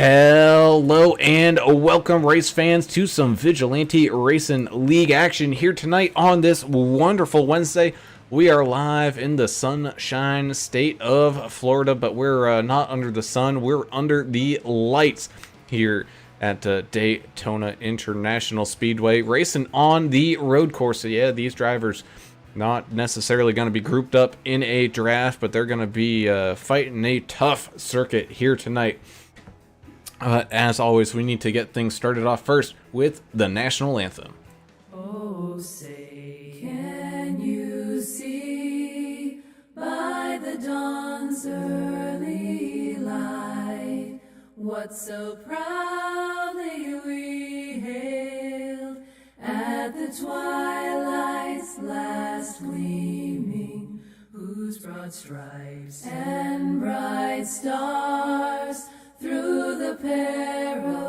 Hello and welcome, race fans, to some Vigilante Racing League action here tonight on this wonderful Wednesday. We are live in the sunshine state of Florida, but we're not under the sun. We're under the lights here at Daytona International Speedway, racing on the road course. So yeah, these drivers not necessarily going to be grouped up in a draft, but they're going to be fighting a tough circuit here tonight. As always, we need to get things started off first with the national anthem. Oh, say, can you see by the dawn's early light what so proudly we hailed at the twilight's last gleaming, whose broad stripes and bright stars through the perilous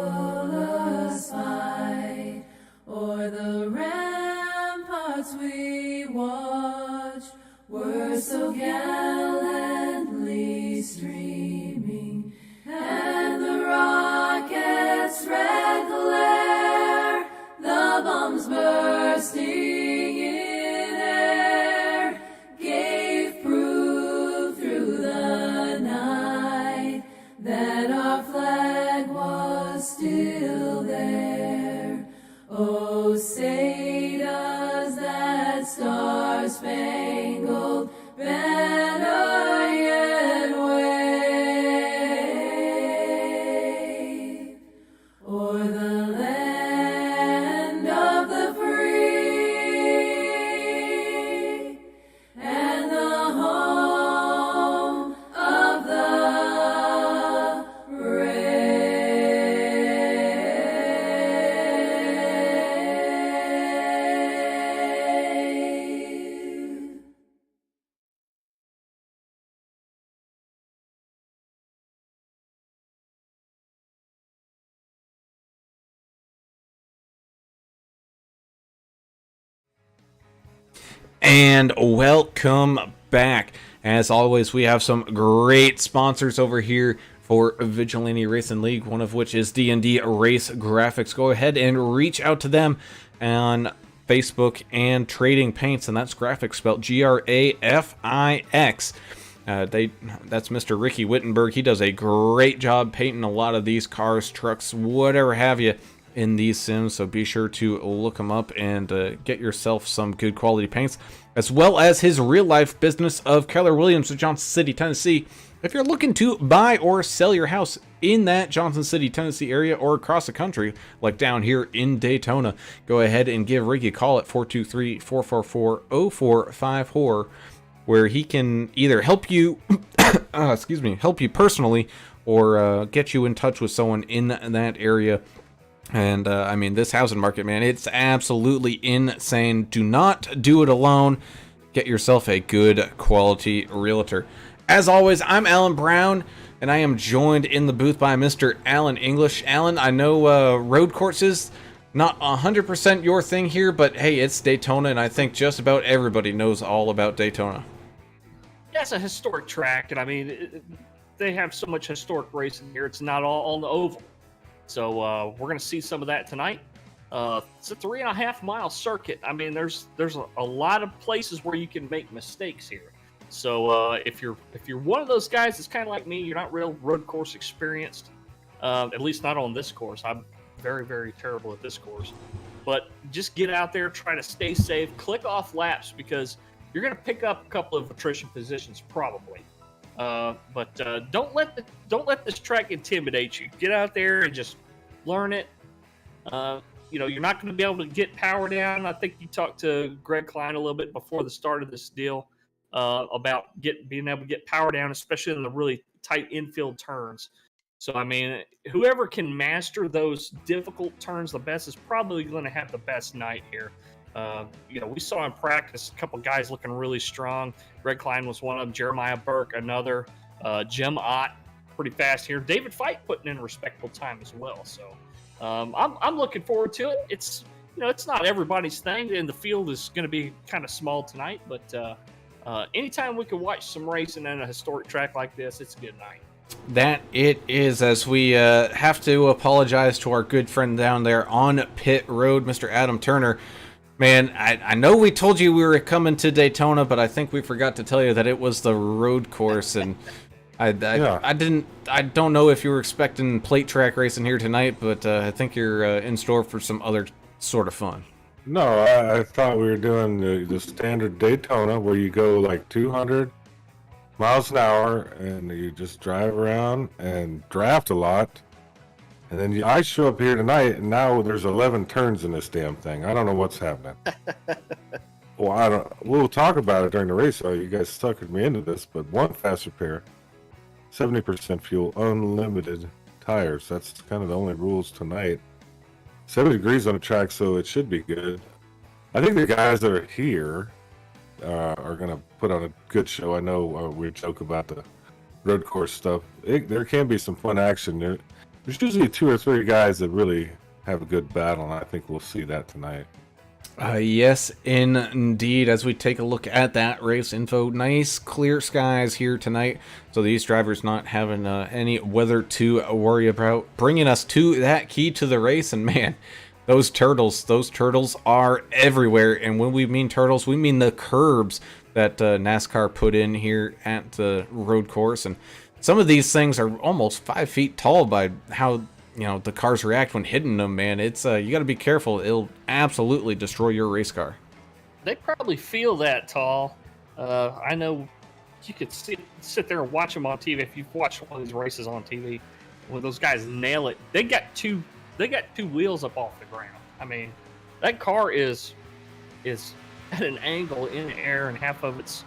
fight o'er the ramparts we watched were so gallantly streaming, and the rockets' red glare, the bombs bursting in air, gave proof through the night that our flag was still there. Oh, say does that star-spangled banner yet wave o'er the land of the free and the home of the brave. And welcome back. As always, we have some great sponsors over here for Vigilante Racing League, one of which is D&D Race Graphics. Go ahead and reach out to them on Facebook and Trading Paints, and that's Grafix spelled Grafix. That's Mr. Ricky Wittenberg. He does a great job painting a lot of these cars, trucks, whatever have you in these sims, so be sure to look him up and get yourself some good quality paints, as well as his real life business of Keller Williams of Johnson City, Tennessee. If you're looking to buy or sell your house in that Johnson City, Tennessee area or across the country, like down here in Daytona, go ahead and give Ricky a call at 423-444-0454, where he can either help you help you personally, or get you in touch with someone in that area. And I mean, this housing market, man, it's absolutely insane. Do not do it alone. Get yourself a good quality realtor. As always, I'm Alan Brown, and I am joined in the booth by Mr. Alan English. Alan, I know road courses, not 100% your thing here, but hey, it's Daytona, and I think just about everybody knows all about Daytona. Yeah, it's a historic track, and I mean, they have so much historic racing here. It's not all on the oval. So we're going to see some of that tonight. It's a 3.5-mile circuit. I mean, there's a lot of places where you can make mistakes here. So if you're one of those guys that's kind of like me, you're not real road course experienced, at least not on this course. I'm very, very terrible at this course. But just get out there, try to stay safe, click off laps, because you're going to pick up a couple of attrition positions probably. But don't let this track intimidate you. Get out there and just learn it. You're not going to be able to get power down. I think you talked to Greg Klein a little bit before the start of this deal about being able to get power down, especially in the really tight infield turns. So I mean, whoever can master those difficult turns the best is probably going to have the best night here. We saw in practice a couple guys looking really strong. Greg Klein was one of them. Jeremiah Burke, another. Jim Ott, pretty fast here. David Fight putting in a respectable time as well. So I'm looking forward to it. It's not everybody's thing, and the field is going to be kind of small tonight. But anytime we can watch some racing on a historic track like this, it's a good night. That it is, as we have to apologize to our good friend down there on pit road, Mr. Adam Turner. Man, I know we told you we were coming to Daytona, but I think we forgot to tell you that it was the road course, and I don't know if you were expecting plate track racing here tonight, but I think you're in store for some other sort of fun. No, I thought we were doing the standard Daytona where you go like 200 miles an hour and you just drive around and draft a lot. And then I show up here tonight and now there's 11 turns in this damn thing. I don't know what's happening. Well, we'll talk about it during the race. So you guys suckered me into this, but one fast repair, 70% fuel, unlimited tires. That's kind of the only rules tonight. 70 degrees on the track, so it should be good. I think the guys that are here are going to put on a good show. I know we joke about the road course stuff. There can be some fun action. There's usually 2 or 3 guys that really have a good battle, and I think we'll see that tonight. Yes, indeed. As we take a look at that race info, nice clear skies here tonight. So these drivers not having any weather to worry about, bringing us to that key to the race. And man, those turtles are everywhere. And when we mean turtles, we mean the curbs that NASCAR put in here at the road course. And some of these things are almost 5 feet tall by how the cars react when hitting them, man. It's you got to be careful. It'll absolutely destroy your race car. They probably feel that tall. I know you could sit there and watch them on TV. If you've watched one of these races on TV, when those guys nail it, they got two wheels up off the ground. I mean, that car is at an angle in the air, and half of it's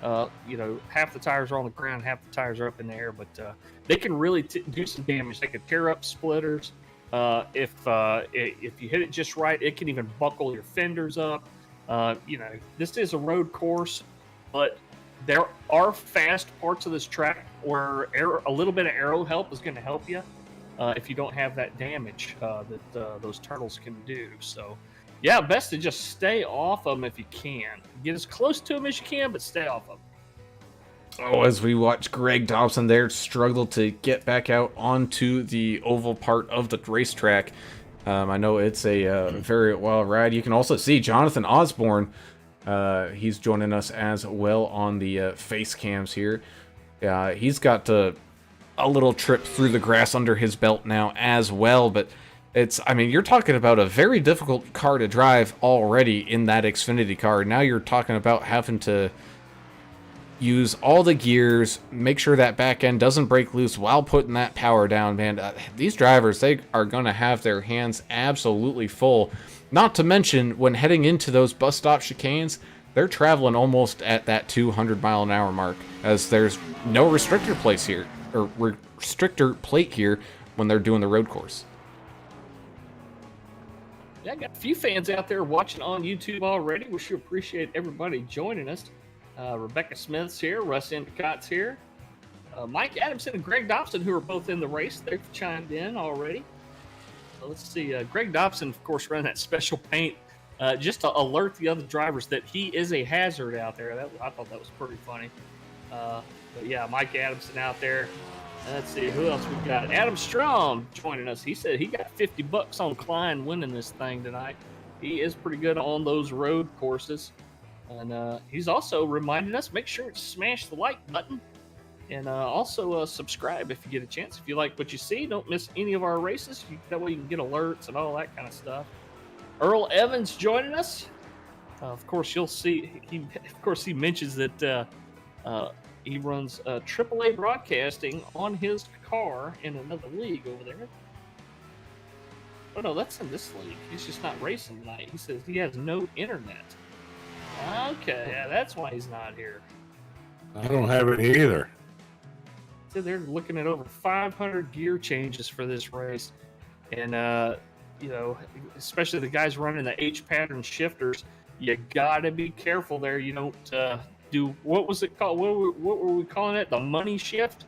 half the tires are on the ground, half the tires are up in the air, but they can really do some damage. They can tear up splitters. If you hit it just right, it can even buckle your fenders up. This is a road course, but there are fast parts of this track where a little bit of aero help is going to help you if you don't have that damage that those turtles can do. So, yeah, best to just stay off them if you can. Get as close to them as you can, but stay off them. Oh, as we watch Greg Dobson there struggle to get back out onto the oval part of the racetrack. I know it's a very wild ride. You can also see Jonathan Osborne. He's joining us as well on the face cams here. He's got a little trip through the grass under his belt now as well, but you're talking about a very difficult car to drive already in that Xfinity car. Now you're talking about having to use all the gears, make sure that back end doesn't break loose while putting that power down, man. These drivers, they are going to have their hands absolutely full. Not to mention, when heading into those bus stop chicanes, they're traveling almost at that 200 mile an hour mark, as there's no restrictor plate here when they're doing the road course. Yeah, I got a few fans out there watching on YouTube already. We sure appreciate everybody joining us. Rebecca Smith's here, Russ Endicott's here, Mike Adamson and Greg Dobson, who are both in the race. They've chimed in already. So let's see. Greg Dobson, of course, running that special paint just to alert the other drivers that he is a hazard out there. I thought that was pretty funny. But yeah, Mike Adamson out there. Let's see, who else we got? Adam Strom joining us. He said he got $50 on Klein winning this thing tonight. He is pretty good on those road courses. And he's also reminding us, make sure to smash the like button. And also subscribe if you get a chance. If you like what you see, don't miss any of our races. That way you can get alerts and all that kind of stuff. Earl Evans joining us. Of course, you'll see. He mentions that he runs AAA broadcasting on his car in another league over there. Oh no, that's in this league. He's just not racing tonight. He says he has no internet. Okay, yeah, that's why he's not here. I don't have it either. So they're looking at over 500 gear changes for this race. And, especially the guys running the H-pattern shifters, you got to be careful there. You don't do, what was it called? What were we calling it? The money shift?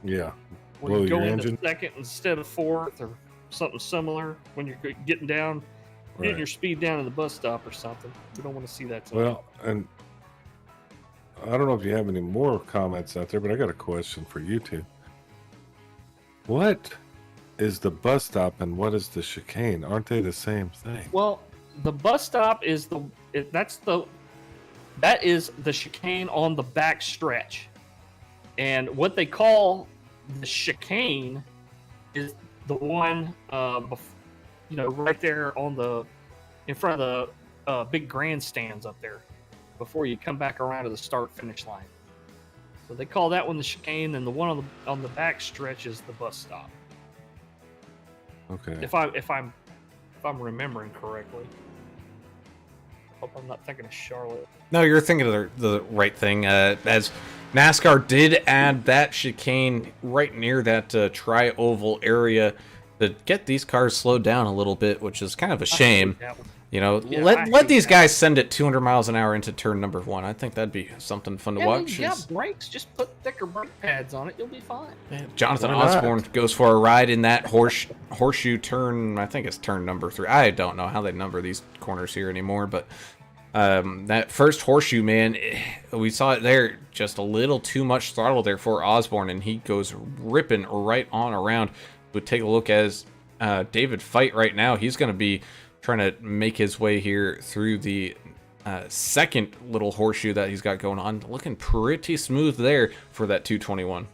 Yeah. When you go into second instead of fourth or something similar when you're getting down. Getting your speed down in the bus stop or something. We don't want to see that tonight. Well, and I don't know if you have any more comments out there, but I got a question for you two. What is the bus stop and what is the chicane? Aren't they the same thing? Well, the bus stop is that is the chicane on the back stretch, and what they call the chicane is the one, right there in front of the big grandstands up there, before you come back around to the start finish line. So they call that one the chicane, and the one on the back stretch is the bus stop. Okay. If I'm remembering correctly. Hope I'm not thinking of Charlotte. No, you're thinking of the right thing. As NASCAR did add that chicane right near that tri-oval area to get these cars slowed down a little bit, which is kind of a shame. You know, Yeah, let these guys send it 200 miles an hour into turn number 1. I think that'd be something fun to watch. Yeah, brakes. Just put thicker brake pads on it. You'll be fine. Jonathan Why not? Osborne goes for a ride in that horseshoe turn. I think it's turn number 3. I don't know how they number these corners here anymore, but that first horseshoe, man, we saw it there. Just a little too much throttle there for Osborne, and he goes ripping right on around. We'll take a look as David Feit right now. He's going to be trying to make his way here through the second little horseshoe that he's got going on. Looking pretty smooth there for that 221.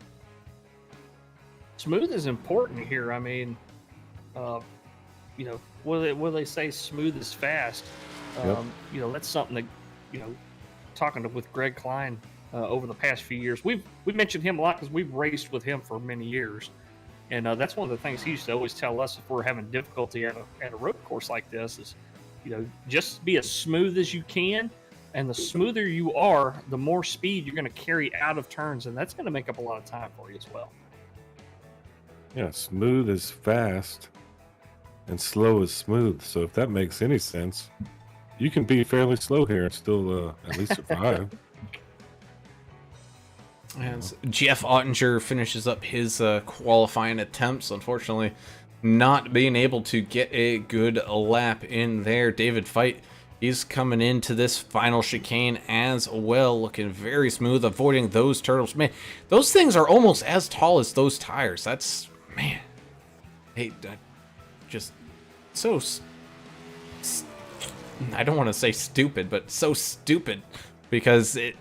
Smooth is important here. I mean, what do they say? Smooth is fast. Yep. That's something that, talking with Greg Klein over the past few years, we've mentioned him a lot because we've raced with him for many years. And that's one of the things he used to always tell us if we're having difficulty at a road course like this is, just be as smooth as you can. And the smoother you are, the more speed you're going to carry out of turns. And that's going to make up a lot of time for you as well. Yeah, smooth is fast and slow is smooth. So if that makes any sense, you can be fairly slow here and still at least survive. As Jeff Ottinger finishes up his qualifying attempts, unfortunately not being able to get a good lap in there. David Feit, he's coming into this final chicane as well, looking very smooth, avoiding those turtles. Man, those things are almost as tall as those tires. That's, man, hey, just so, I don't want to say stupid, but so stupid, because they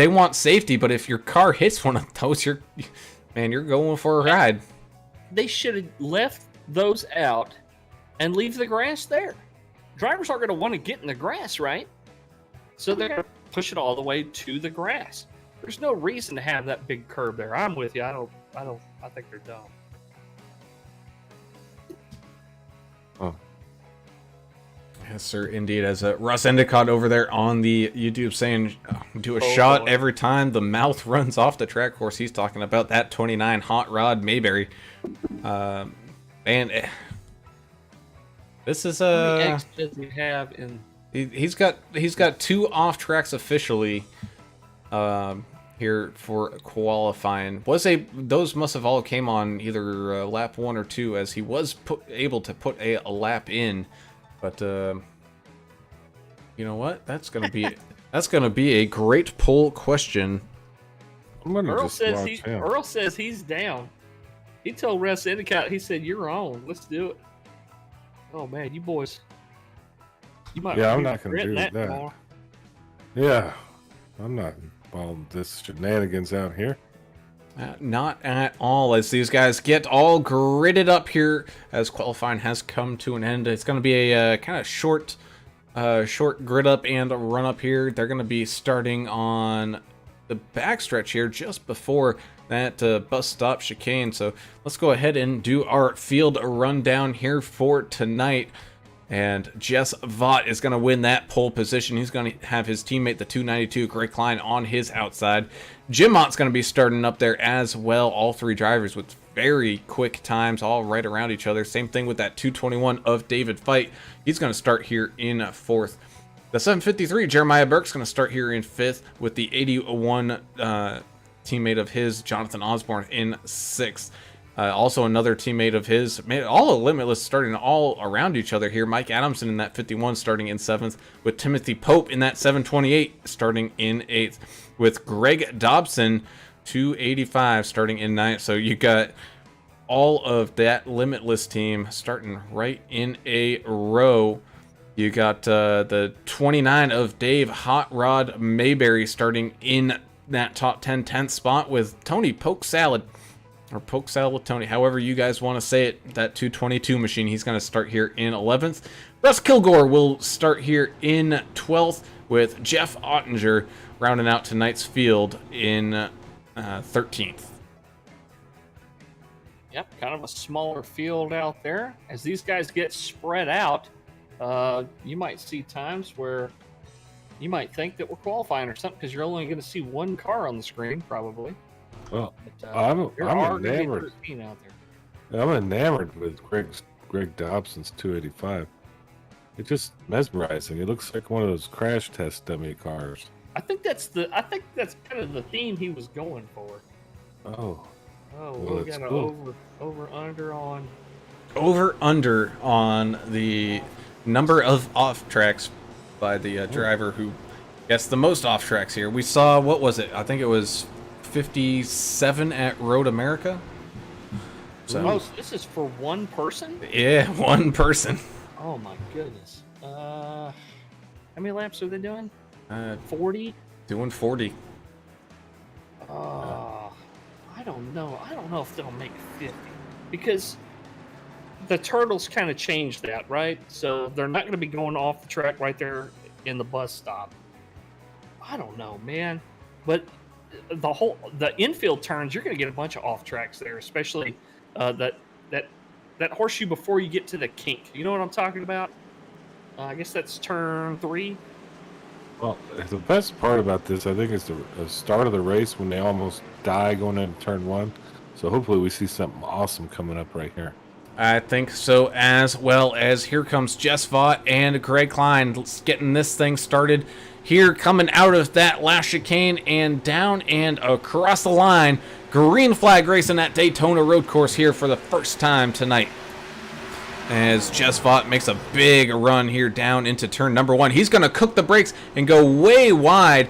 want safety, but if your car hits one of those, you're going for a ride. They should have left those out and leave the grass there. Drivers aren't going to want to get in the grass, right? So they're going to push it all the way to the grass. There's no reason to have that big curb there. I'm with you. I think they're dumb. Oh. Yes, sir, indeed. As Russ Endicott over there on the YouTube saying, do a shot boy. every time the mouth runs off the track. Of course, he's talking about that 29 Hot Rod Mayberry. This is How many X's does he have in? he's got 2 off tracks officially here for qualifying. Those must have all came on either lap 1 or 2, as he was able to put a lap in. But you know what? That's gonna be a great poll question. I'm gonna Earl just says watch him. Earl says he's down. He told Russ Endicott, he said, "You're on. Let's do it." Oh man, you boys. You might. Yeah, I'm not gonna do that. tomorrow. Yeah, I'm not involved in this shenanigans out here. Not at all, as these guys get all gridded up here as qualifying has come to an end. It's going to be a kind of short grid up and run up here. They're going to be starting on the backstretch here just before that bus stop chicane. So let's go ahead and do our field rundown here for tonight. And Jess Vaught is going to win that pole position. He's going to have his teammate, the 292, Greg Klein, on his outside. Jim Mott's going to be starting up there as well. All 3 drivers with very quick times, all right around each other. Same thing with that 221 of David Feit. He's going to start here in 4th. The 753, Jeremiah Burke's going to start here in 5th with the 81 teammate of his, Jonathan Osborne, in 6th. Also another teammate of his, man, all of Limitless starting all around each other here. Mike Adamson in that 51 starting in 7th, with Timothy Pope in that 728 starting in 8th, with Greg Dobson 285 starting in 9th. So you got all of that Limitless team starting right in a row. You got the 29 of Dave Hot Rod Mayberry starting in that top 10, 10th spot with Tony Poke Salad, or Poke Salad with Tony, however you guys want to say it. That 222 machine, he's going to start here in 11th. Russ Kilgore will start here in 12th, with Jeff Ottinger rounding out tonight's field in 13th. Yep, kind of a smaller field out there. As these guys get spread out, you might see times where you might think that we're qualifying or something, because you're only going to see one car on the screen, probably. Well, But, I'm there are gonna be enamored. 13 out there. I'm enamored with Greg Dobson's 285. It's just mesmerizing. It looks like one of those crash test dummy cars. I think that's kind of the theme he was going for. Oh, Oh, Well, we it's got an cool. over under on. Over under on the number of off tracks by the driver who gets the most off tracks here. We saw, what was it? I think it was 57 at Road America. Oh, so this is for one person? Yeah, one person. Oh my goodness. How many laps are they doing? Uh, 40? doing 40. I don't know. I don't know if they'll make 50, because the Turtles kind of changed that, right? So they're not going to be going off the track right there in the bus stop. I don't know, man. But the infield turns, you're going to get a bunch of off tracks there, especially that horseshoe before you get to the kink. You know what I'm talking about? I guess that's turn 3. well, the best part about this, I think, is the start of the race when they almost die going into turn 1. So hopefully we see something awesome coming up right here. I think so, as well. As here comes Jess Vaught and Greg Klein getting this thing started here, coming out of that last chicane and down and across the line. Green flag racing at Daytona road course here for the first time tonight, as Jess Vaught makes a big run here down into turn number 1. He's going to cook the brakes and go way wide.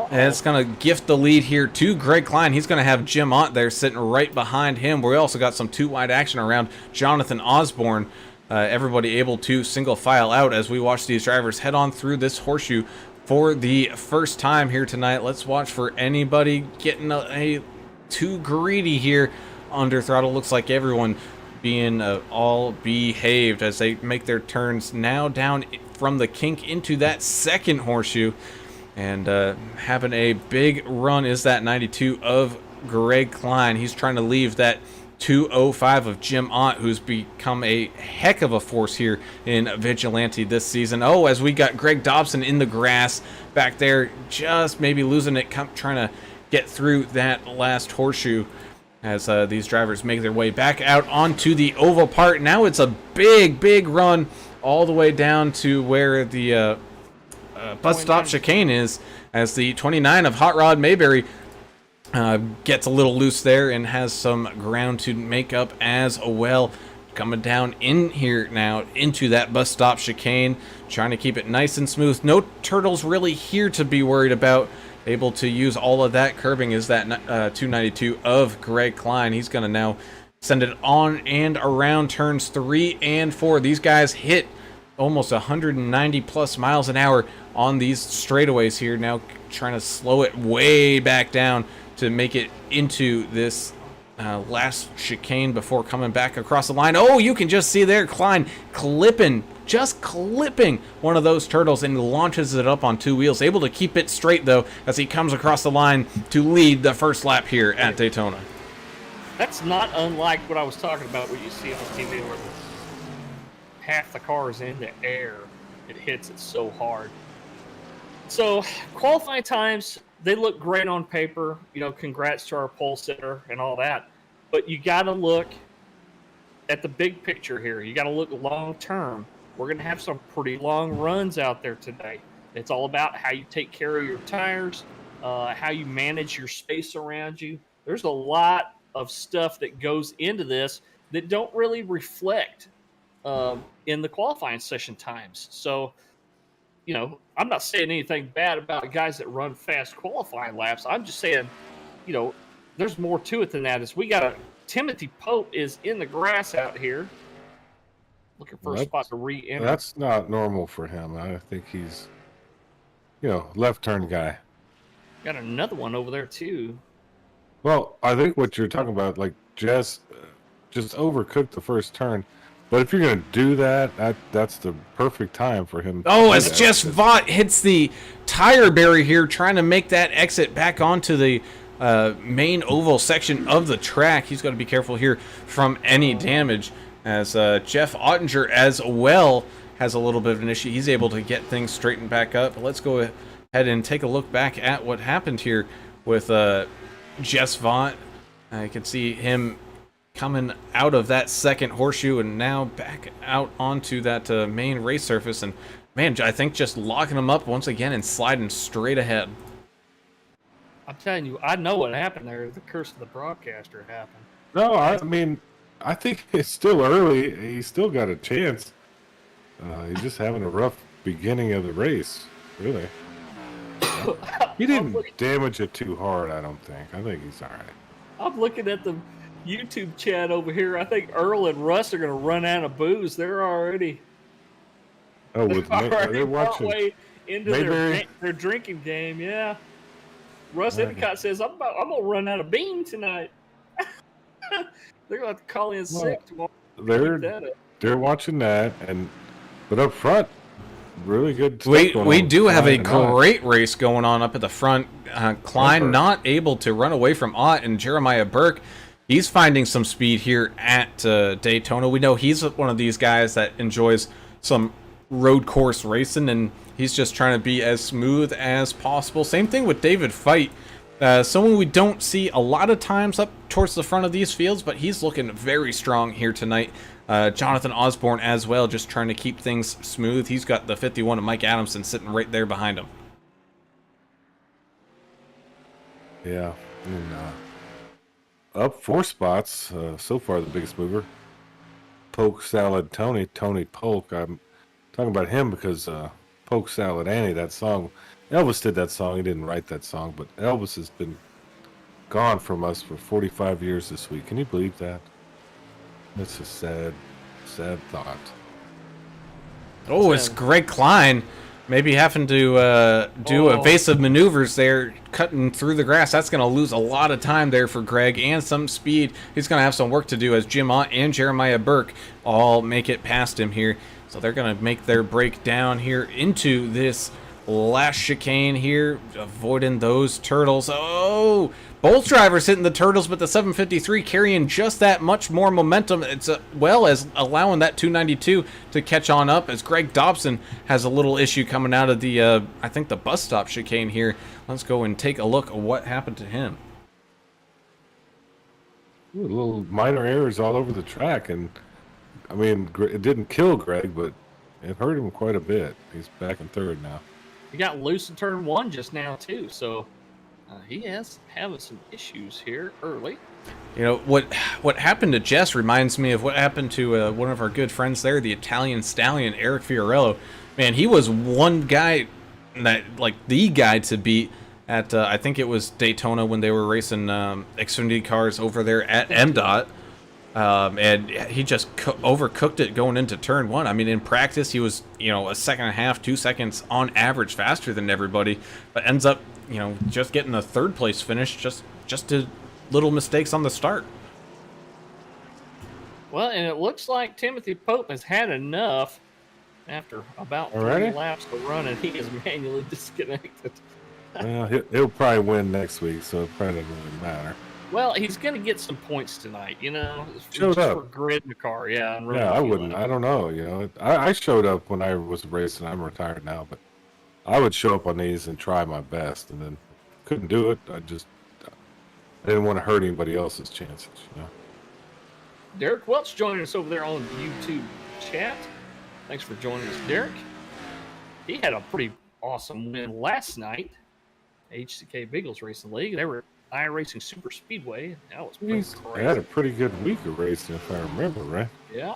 And it's going to gift the lead here to Greg Klein. He's going to have Jim Ott there sitting right behind him. We also got some 2-wide action around Jonathan Osborne. Everybody able to single file out as we watch these drivers head on through this horseshoe for the first time here tonight. Let's watch for anybody getting a too greedy here under throttle. Looks like everyone being all behaved as they make their turns now down from the kink into that second horseshoe. And having a big run is that 92 of Greg Klein. He's trying to leave that 205 of Jim Ott, who's become a heck of a force here in Vigilante this season. Oh, as we got Greg Dobson in the grass back there, just maybe losing it, trying to get through that last horseshoe, as these drivers make their way back out onto the oval part. Now it's a big run all the way down to where the bus stop chicane is, as the 29 of Hot Rod Mayberry gets a little loose there and has some ground to make up as well. Coming down in here now into that bus stop chicane, trying to keep it nice and smooth. No turtles really here to be worried about. Able to use all of that curbing is that 292 of Greg Klein. He's going to now send it on and around turns 3 and 4. These guys hit almost 190 plus miles an hour on these straightaways here, now trying to slow it way back down to make it into this last chicane before coming back across the line. Oh, you can just see there Klein just clipping one of those turtles, and launches it up on 2 wheels, able to keep it straight though as he comes across the line to lead the first lap here at Daytona. That's not unlike what I was talking about, what you see on TV, where half the car is in the air. It hits it so hard. So qualifying times, they look great on paper. You know, congrats to our pole sitter and all that. But you got to look at the big picture here. You got to look long term. We're going to have some pretty long runs out there today. It's all about how you take care of your tires, how you manage your space around you. There's a lot of stuff that goes into this that don't really reflect in the qualifying session times. So, you know, I'm not saying anything bad about guys that run fast qualifying laps. I'm just saying, you know, there's more to it than that. Is we got to Timothy Pope is in the grass out here, looking for a spot to re-enter. That's not normal for him. I think he's, left turn guy. Got another one over there too. Well, I think what you're talking about, like Jess, just overcooked the first turn. But if you're going to do that, that's the perfect time for him. Oh, as Jess Vaught hits the tire barrier here, trying to make that exit back onto the main oval section of the track. He's got to be careful here from any damage, as Jeff Ottinger as well has a little bit of an issue. He's able to get things straightened back up. But let's go ahead and take a look back at what happened here with Jess Vaught. I can see him coming out of that second horseshoe and now back out onto that main race surface. And man, I think just locking him up once again and sliding straight ahead. I'm telling you, I know what happened there. The curse of the broadcaster happened. No, I mean, I think it's still early. He's still got a chance. He's just having a rough beginning of the race, really. He didn't damage it too hard, I don't think. I think he's all right. I'm looking at the YouTube chat over here. I think Earl and Russ are going to run out of booze. They're already. Oh, they're watching. Way into their drinking game. Yeah. Russ Endicott says, "I'm gonna run out of bean tonight." They're gonna have to call in sick tomorrow. They're watching that, but up front, really good. We do have a great race going on up at the front. Klein not able to run away from Ott, and Jeremiah Burke. He's finding some speed here at Daytona. We know he's one of these guys that enjoys some road course racing, and he's just trying to be as smooth as possible. Same thing with David Fite. Someone we don't see a lot of times up towards the front of these fields, but he's looking very strong here tonight. Jonathan Osborne as well, just trying to keep things smooth. He's got the 51 of Mike Adamson sitting right there behind him. Yeah. And, up 4 spots, so far the biggest mover. Polk Salad Tony Polk. I'm talking about him because Polk Salad Annie, that song. Elvis did that song. He didn't write that song, but Elvis has been gone from us for 45 years this week. Can you believe that? That's a sad thought. Oh, it's Greg Klein. Maybe having to do evasive maneuvers there, cutting through the grass. That's going to lose a lot of time there for Greg and some speed. He's going to have some work to do as Jim Ott and Jeremiah Burke all make it past him here. So they're going to make their break down here into this last chicane here, avoiding those turtles. Oh, both drivers hitting the turtles, but the 753 carrying just that much more momentum, as well as allowing that 292 to catch on up, as Greg Dobson has a little issue coming out of the, I think, the bus stop chicane here. Let's go and take a look at what happened to him. Ooh, little minor errors all over the track, and I mean, it didn't kill Greg, but it hurt him quite a bit. He's back in third now. He got loose in turn 1 just now too, so he is having some issues here early. You know, what happened to Jess reminds me of what happened to one of our good friends there, the Italian stallion, Eric Fiorello. Man, he was one guy, the guy to beat at, I think it was Daytona when they were racing Xfinity cars over there at MDOT. And he just overcooked it going into turn 1. I mean, in practice, he was, a second and a half, 2 seconds on average faster than everybody, but ends up, just getting a third place finish, just to little mistakes on the start. Well, and it looks like Timothy Pope has had enough after about 3 laps to run, and he is manually disconnected. Well, he'll probably win next week, so it probably doesn't really matter. Well, he's going to get some points tonight, Showed up. For grid in the car, yeah. And I wouldn't. I don't know, I showed up when I was racing. I'm retired now, but I would show up on these and try my best, and then couldn't do it. I didn't want to hurt anybody else's chances, Derek Welch joining us over there on YouTube chat. Thanks for joining us, Derek. He had a pretty awesome win last night. HCK Biggles Racing League. They were iRacing Super Speedway. That was pretty crazy. They had a pretty good week of racing, if I remember right. Yeah.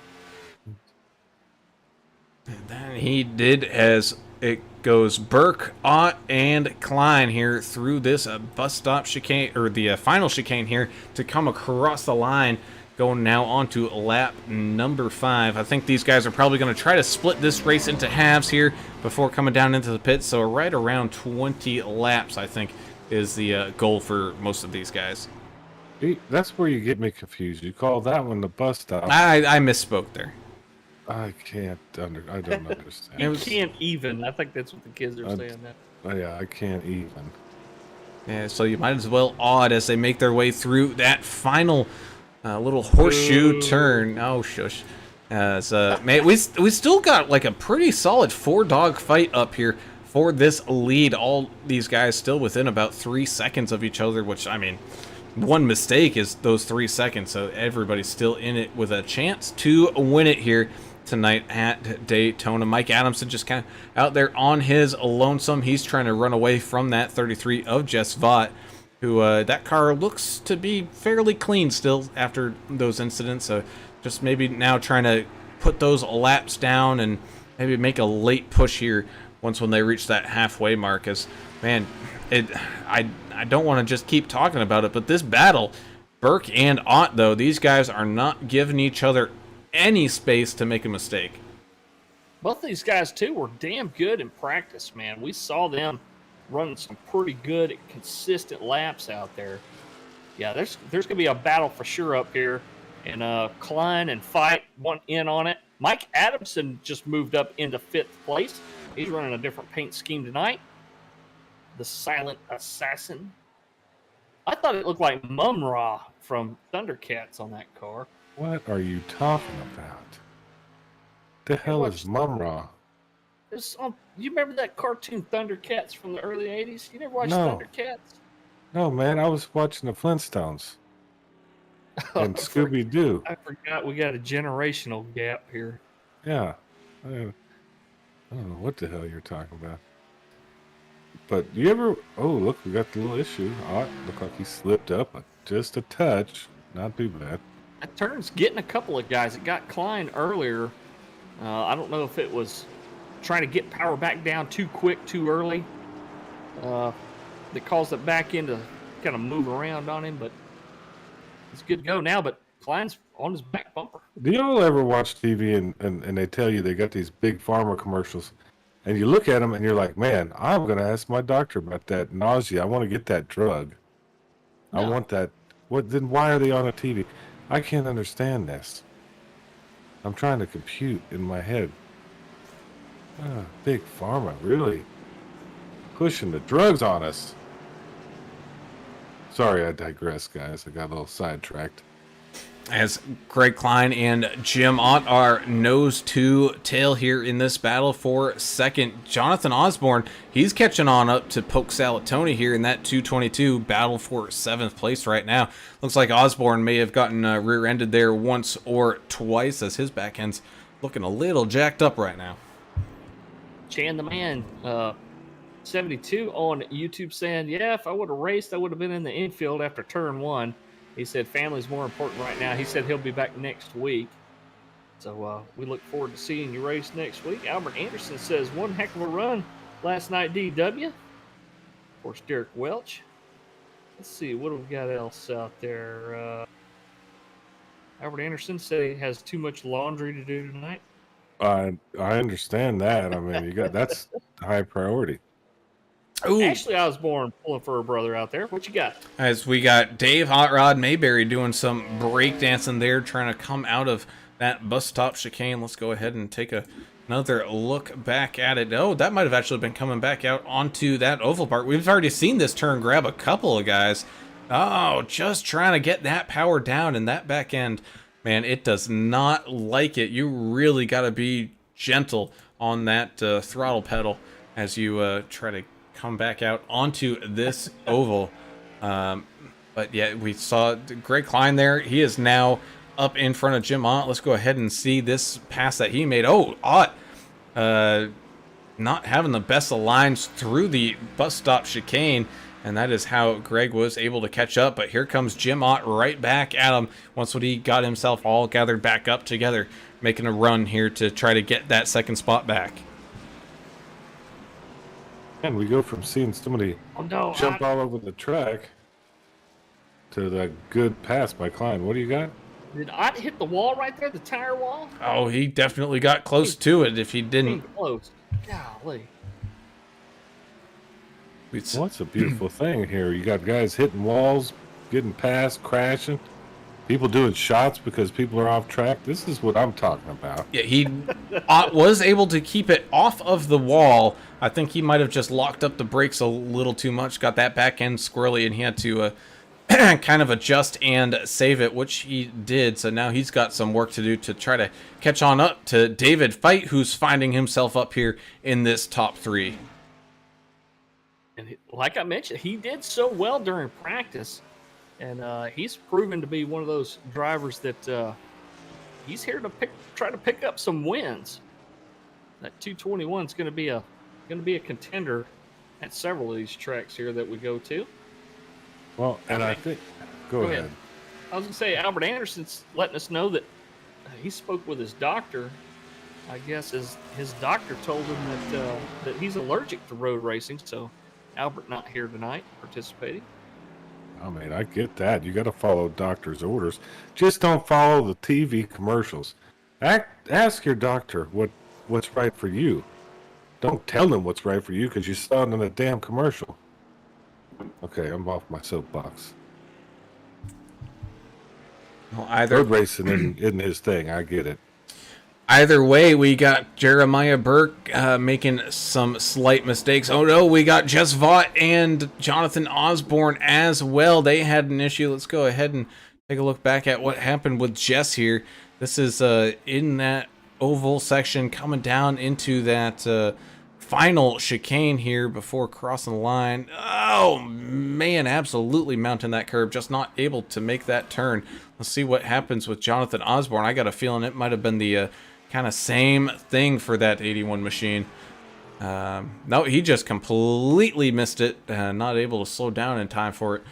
Then he did, as it goes Burke, Ott, and Klein here through this bus stop chicane, or the final chicane here, to come across the line, going now onto lap number 5. I think these guys are probably going to try to split this race into halves here before coming down into the pits, so right around 20 laps, I think, is the goal for most of these guys. That's where you get me confused. You call that one the bus stop. I misspoke there. I don't understand. You can't even. I think that's what the kids are saying now. Yeah, I can't even. Yeah, so you might as well Odd as they make their way through that final little horseshoe turn. Oh, shush. Man, we still got like a pretty solid 4-dog fight up here for this lead. All these guys still within about 3 seconds of each other, which, I mean, one mistake is those 3 seconds, so everybody's still in it with a chance to win it here tonight at Daytona. Mike Adamson just kind of out there on his lonesome. He's trying to run away from that 33 of Jess Vaught, who that car looks to be fairly clean still after those incidents. So just maybe now trying to put those laps down and maybe make a late push here once when they reach that halfway mark. As man, I don't want to just keep talking about it, but this battle, Burke and Ott, though, these guys are not giving each other any space to make a mistake. Both of these guys, too, were damn good in practice, man. We saw them running some pretty good, consistent laps out there. Yeah, there's going to be a battle for sure up here. And Klein and Fight want in on it. Mike Adamson just moved up into 5th place. He's running a different paint scheme tonight. The Silent Assassin. I thought it looked like Mum-Ra from Thundercats on that car. What are you talking about? The hell is Mum-Ra? You remember that cartoon Thundercats from the early 80s? You never watched No. Thundercats? No, man, I was watching the Flintstones and Scooby-Doo. I forgot we got a generational gap here. Yeah. I don't know what the hell you're talking about. But you ever... Oh, look, we got the little issue. Oh, looked like he slipped up just a touch. Not too bad. That turn's getting a couple of guys. It got Klein earlier. I don't know if it was trying to get power back down too quick, too early. That caused it back in to kind of move around on him, but it's good to go now. But Klein's on his back bumper. Do y'all ever watch TV and they tell you they got these big pharma commercials, and you look at them and you're like, man, I'm going to ask my doctor about that nausea. I want to get that drug. No. I want that. Then why are they on a TV? I can't understand this. I'm trying to compute in my head. Big pharma, really? Pushing the drugs on us. Sorry, I digress, guys. I got a little sidetracked. As Greg Klein and Jim Ott are nose to tail here in this battle for second. Jonathan Osborne, he's catching on up to Poke Salatoni here in that 222 battle for 7th place right now. Looks like Osborne may have gotten rear-ended there once or twice, as his back end's looking a little jacked up right now. Chan the Man, 72 on YouTube saying, yeah, if I would have raced, I would have been in the infield after turn 1. He said family's more important right now. He said he'll be back next week. So we look forward to seeing you race next week. Albert Anderson says, one heck of a run last night, DW. Of course, Derek Welch. Let's see, what do we got else out there? Albert Anderson said he has too much laundry to do tonight. I understand that. I mean, that's high priority. Ooh. Ashley Osborne pulling for her brother out there. What you got? As we got Dave Hot Rod Mayberry doing some breakdancing there, trying to come out of that bus stop chicane. Let's go ahead and take another look back at it. Oh, that might have actually been coming back out onto that oval part. We've already seen this turn grab a couple of guys. Oh, just trying to get that power down, and that back end, man, it does not like it. You really got to be gentle on that throttle pedal as you try to come back out onto this oval. But yeah, we saw Greg Klein there. He is now up in front of Jim Ott. Let's go ahead and see this pass that he made. Oh, Ott not having the best of lines through the bus stop chicane, and that is how Greg was able to catch up. But here comes Jim Ott right back at him once he got himself all gathered back up together. making a run here to try to get that second spot back. And we go from seeing somebody Oh no! jump all over the track to that good pass by Klein. What do you got? Did Ott hit the wall right there, the tire wall? Oh, he definitely got close to it if he didn't. Close. Golly. Well, it's a beautiful thing here. You got guys hitting walls, getting past, crashing. People doing shots because people are off track. This is what I'm talking about. Yeah, he was able to keep it off of the wall. I think he might have just locked up the brakes a little too much, got that back end squirrely, and he had to kind of adjust and save it, which he did. So now he's got some work to do to try to catch on up to David Fite, who's finding himself up here in this top 3. And like I mentioned, he did so well during practice. And he's proven to be one of those drivers that he's here to try to pick up some wins. That 221 is going to be a contender at several of these tracks here that we go to. Well, and I think go ahead. I was going to say Albert Anderson's letting us know that he spoke with his doctor. I guess his doctor told him that he's allergic to road racing. So Albert not here tonight participating. I mean, I get that. You got to follow doctor's orders. Just don't follow the TV commercials. Ask your doctor what's right for you. Don't tell them what's right for you because you saw it in a damn commercial. Okay, I'm off my soapbox. Well, either Road racing isn't his thing. I get it. Either way, we got Jeremiah Burke making some slight mistakes. Oh no, we got Jess Vaught and Jonathan Osborne as well. They had an issue. Let's go ahead and take a look back at what happened with Jess here. This is in that oval section coming down into that final chicane here before crossing the line. Oh man, absolutely mounting that curve, just not able to make that turn. Let's see what happens with Jonathan Osborne. I got a feeling it might have been the kind of same thing for that 81 machine. No, he just completely missed it, not able to slow down in time for it.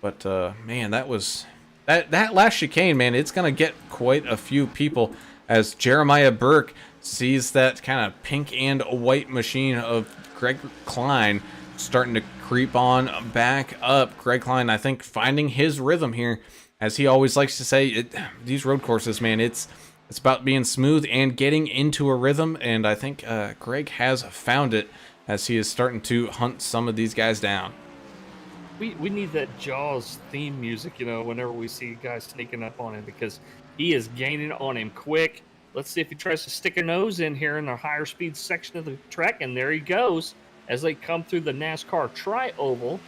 But man, that was that last chicane, man. It's gonna get quite a few people as Jeremiah Burke sees that kind of pink and white machine of Greg Klein starting to creep on back up. Greg Klein, I think, finding his rhythm here, as he always likes to say. These road courses, man, it's about being smooth and getting into a rhythm, and I think Greg has found it as he is starting to hunt some of these guys down. We need that Jaws theme music, whenever we see guys sneaking up on him, because he is gaining on him quick. Let's see if he tries to stick a nose in here in the higher speed section of the track, and there he goes as they come through the NASCAR tri-oval,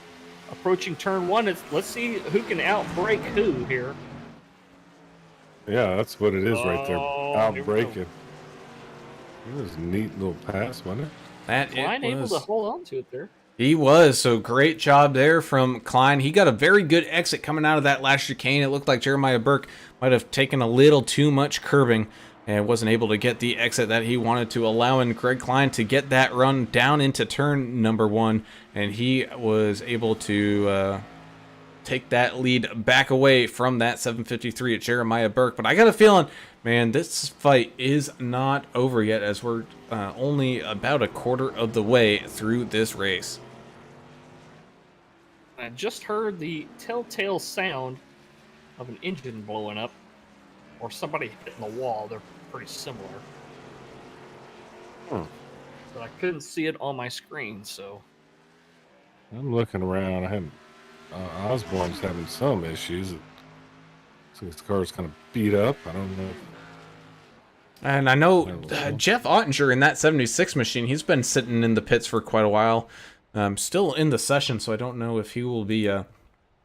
approaching turn 1. Let's see who can outbrake who here. Yeah, that's what it is right there. Out here we breaking. It was a neat little pass, wasn't it? Klein able to hold on to it there. He was, so great job there from Klein. He got a very good exit coming out of that last chicane. It looked like Jeremiah Burke might have taken a little too much curbing and wasn't able to get the exit that he wanted to, allowing Greg Klein to get that run down into turn number 1, and he was able to take that lead back away from that 753 at Jeremiah Burke. But I got a feeling, man, this fight is not over yet, as we're only about a quarter of the way through this race. I just heard the telltale sound of an engine blowing up or somebody hitting the wall. They're pretty similar. But I couldn't see it on my screen, so. I'm looking around. I haven't. Osborne's having some issues. His car's kind of beat up. I don't know. And I know Jeff Ottinger in that 76 machine, he's been sitting in the pits for quite a while. Still in the session, so I don't know if he will be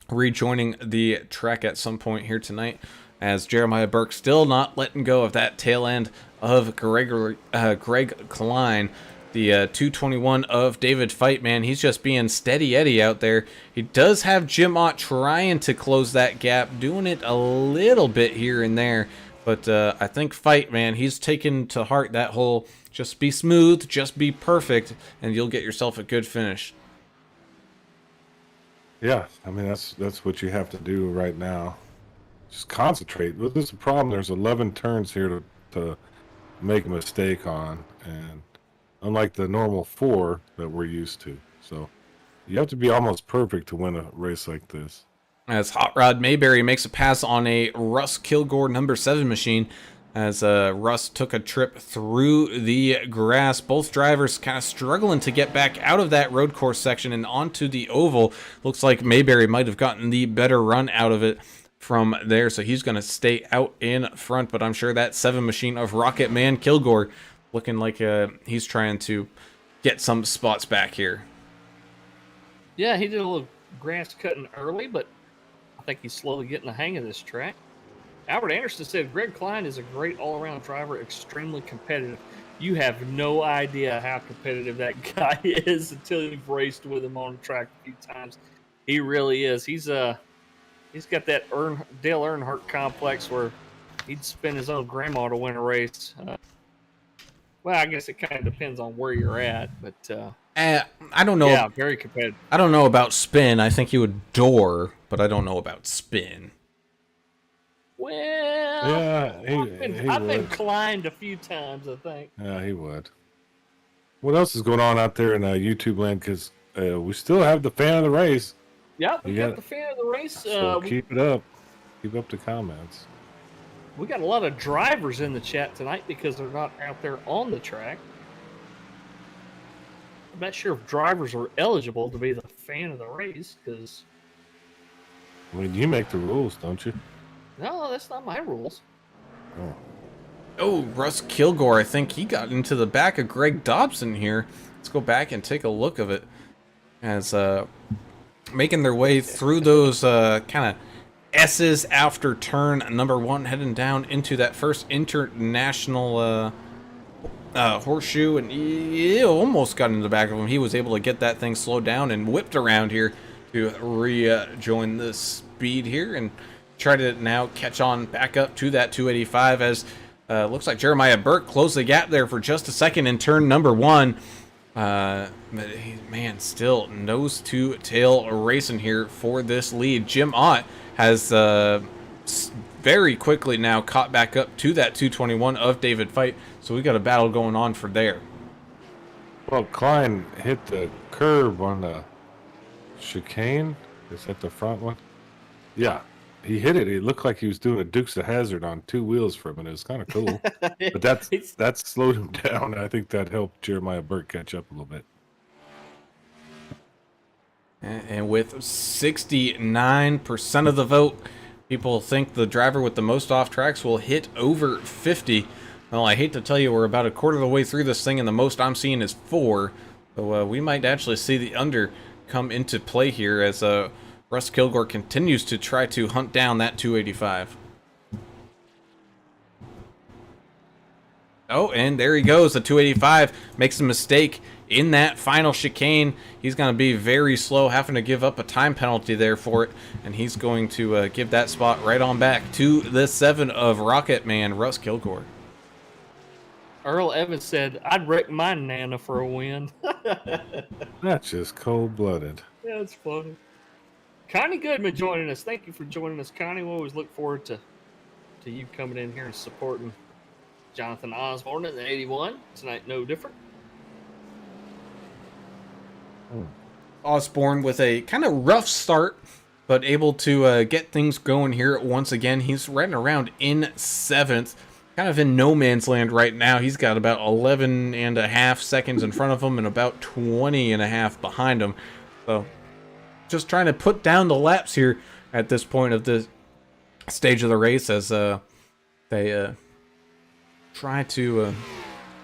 rejoining the track at some point here tonight, as Jeremiah Burke still not letting go of that tail end of Greg Klein. The 221 of David Fite, man, he's just being steady Eddie out there. He does have Jim Ott trying to close that gap, doing it a little bit here and there. But I think Fite, man, he's taken to heart that whole just be smooth, just be perfect, and you'll get yourself a good finish. Yeah, I mean, that's what you have to do right now. Just concentrate. Well, there's a problem. There's 11 turns here to make a mistake on, and unlike the normal 4 that we're used to. So you have to be almost perfect to win a race like this. As Hot Rod Mayberry makes a pass on a Russ Kilgore number 7 machine, as Russ took a trip through the grass. Both drivers kind of struggling to get back out of that road course section and onto the oval. Looks like Mayberry might have gotten the better run out of it from there, so he's going to stay out in front. But I'm sure that 7 machine of Rocket Man Kilgore looking like he's trying to get some spots back here. Yeah, he did a little grass cutting early, but I think he's slowly getting the hang of this track. Albert Anderson said Greg Klein is a great all-around driver, extremely competitive. You have no idea how competitive that guy is until you've raced with him on the track a few times. He really is. He's got that Dale Earnhardt complex where he'd spend his own grandma to win a race. Well, I guess it kind of depends on where you're at, but I don't know. Yeah, very competitive. I don't know about spin. I think he would door, but I don't know about spin. Well, Yeah, I've been climbed a few times, I think. Yeah, he would. What else is going on out there in YouTube land? Because we still have the fan of the race. Yep, we got the fan of the race. So keep it up. Keep up the comments. We got a lot of drivers in the chat tonight because they're not out there on the track. I'm not sure if drivers are eligible to be the fan of the race because... I mean, you make the rules, don't you? No, that's not my rules. Oh, Russ Kilgore, I think he got into the back of Greg Dobson here. Let's go back and take a look of it. As making their way through those kind of S's after turn number 1, heading down into that first international horseshoe, and he almost got into the back of him. He was able to get that thing slowed down and whipped around here to rejoin the speed here and try to now catch on back up to that 285 as looks like Jeremiah Burke closed the gap there for just a second in turn number 1. Man, still nose to tail racing here for this lead. Jim Ott has very quickly now caught back up to that 221 of David Fite, so we got a battle going on for there. Well, Klein hit the curb on the chicane. Is that the front one? Yeah. He hit it. It looked like he was doing a Dukes of Hazzard on 2 wheels for him, and it was kind of cool. But that slowed him down, and I think that helped Jeremiah Burke catch up a little bit. And with 69% of the vote, people think the driver with the most off tracks will hit over 50. Well, I hate to tell you, we're about a quarter of the way through this thing, and the most I'm seeing is 4. So we might actually see the under come into play here as Russ Kilgore continues to try to hunt down that 285. Oh, and there he goes. The 285 makes a mistake in that final chicane. He's going to be very slow, having to give up a time penalty there for it. And he's going to give that spot right on back to the 7 of Rocket Man, Russ Kilgore. Earl Evans said, I'd wreck my Nana for a win. That's just cold-blooded. Yeah, it's funny. Connie Goodman joining us. Thank you for joining us, Connie. We always look forward to you coming in here and supporting Jonathan Osborne in the 81. Tonight, no different. Osborne with a kind of rough start, but able to get things going here once again. He's riding around in 7th, kind of in no man's land right now. He's got about 11 and a half seconds in front of him and about 20 and a half behind him. So just trying to put down the laps here at this point of the stage of the race as they try to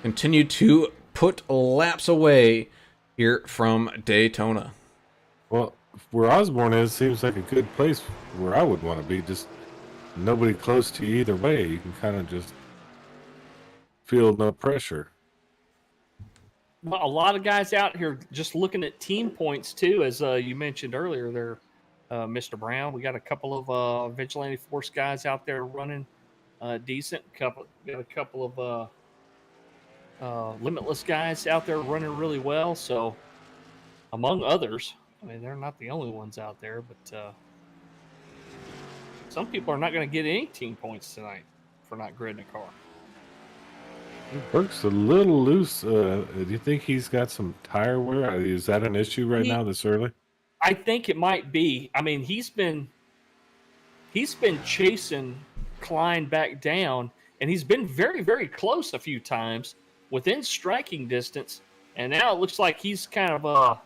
continue to put laps away here from Daytona. Well, where Osborne is seems like a good place where I would want to be. Just nobody close to you either way. You can kind of just feel no pressure. Well, a lot of guys out here just looking at team points too, as you mentioned earlier there, Mr. Brown. We got a couple of Vigilante Force guys out there running decent. Got a couple of Limitless guys out there running really well. So, among others, I mean, they're not the only ones out there, but some people are not going to get any team points tonight for not gridding a car. Burke's a little loose. Do you think he's got some tire wear? Is that an issue right now this early? I think it might be. I mean, he's been chasing Klein back down, and he's been very, very close a few times within striking distance. And now it looks like he's kind of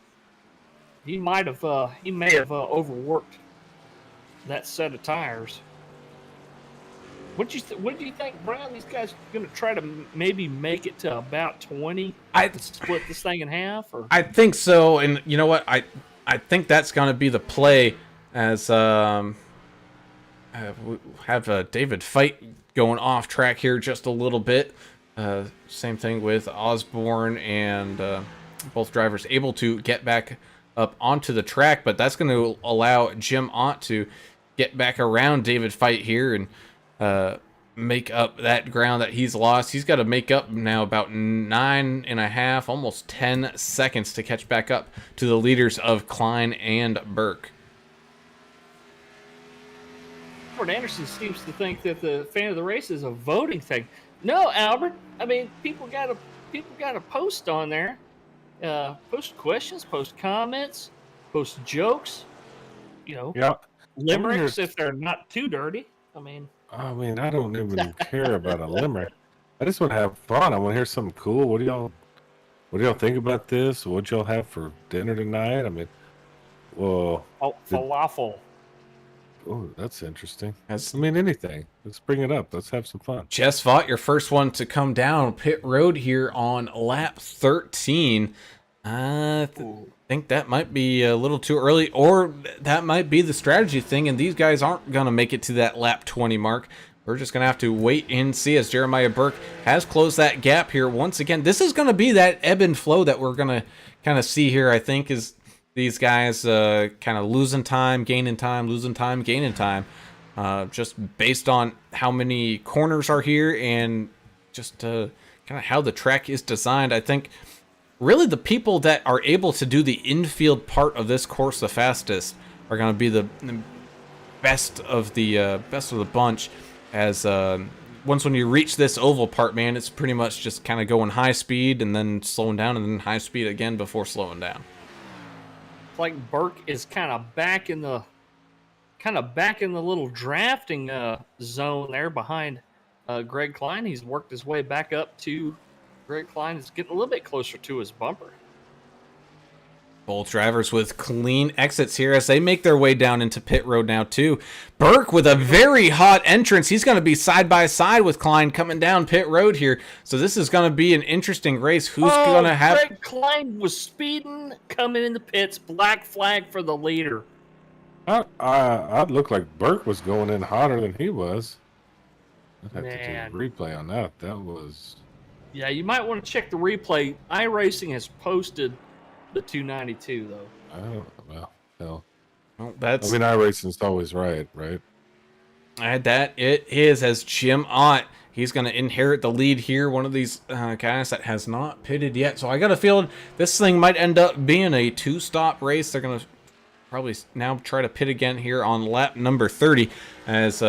he may have overworked that set of tires. What do you think, Brian? These guys going to try to maybe make it to about 20 to split this thing in half? Or I think so, and you know what? I think that's going to be the play as we have David Fight going off track here just a little bit. Same thing with Osborne and both drivers able to get back up onto the track, but that's going to allow Jim Ott to get back around David Fight here and make up that ground that he's lost. He's got to make up now about 9.5, almost 10 seconds to catch back up to the leaders of Klein and Burke. Albert Anderson seems to think that the fan of the race is a voting thing. No, Albert. I mean, people got to post on there, post questions, post comments, post jokes. Limericks if they're not too dirty. I mean, I don't even care about a limerick. I just want to have fun. I want to hear something cool. What do y'all think about this? What y'all have for dinner tonight? I mean, well, falafel. Oh, that's interesting. Anything. Let's bring it up. Let's have some fun. Jess Vaught, your first one to come down pit road here on lap 13. I think that might be a little too early, or that might be the strategy thing, and these guys aren't going to make it to that lap 20 mark. We're just going to have to wait and see as Jeremiah Burke has closed that gap here once again. This is going to be that ebb and flow that we're going to kind of see here, I think, is these guys kind of losing time, gaining time, losing time, gaining time, just based on how many corners are here and just kind of how the track is designed. I think really the people that are able to do the infield part of this course the fastest are going to be the best of the bunch. As once when you reach this oval part, man, it's pretty much just kind of going high speed and then slowing down and then high speed again before slowing down. It's like Burke is kind of back in the little drafting zone there behind Greg Klein. He's worked his way back up to Greg Klein. Is getting a little bit closer to his bumper. Both drivers with clean exits here as they make their way down into pit road now too. Burke with a very hot entrance. He's going to be side by side with Klein coming down pit road here. So this is going to be an interesting race. Who's going to have... Greg Klein was speeding, coming in the pits. Black flag for the leader. I'd look like Burke was going in hotter than he was. I'd have to do a replay on that. That was... Yeah, you might want to check the replay. iRacing has posted the 292 though. Oh, well, hell. Well, that's... iRacing's always right? That it is, as Jim Ott, he's going to inherit the lead here. One of these guys that has not pitted yet. So I got a feeling this thing might end up being a two-stop race. They're going to probably now try to pit again here on lap number 30 as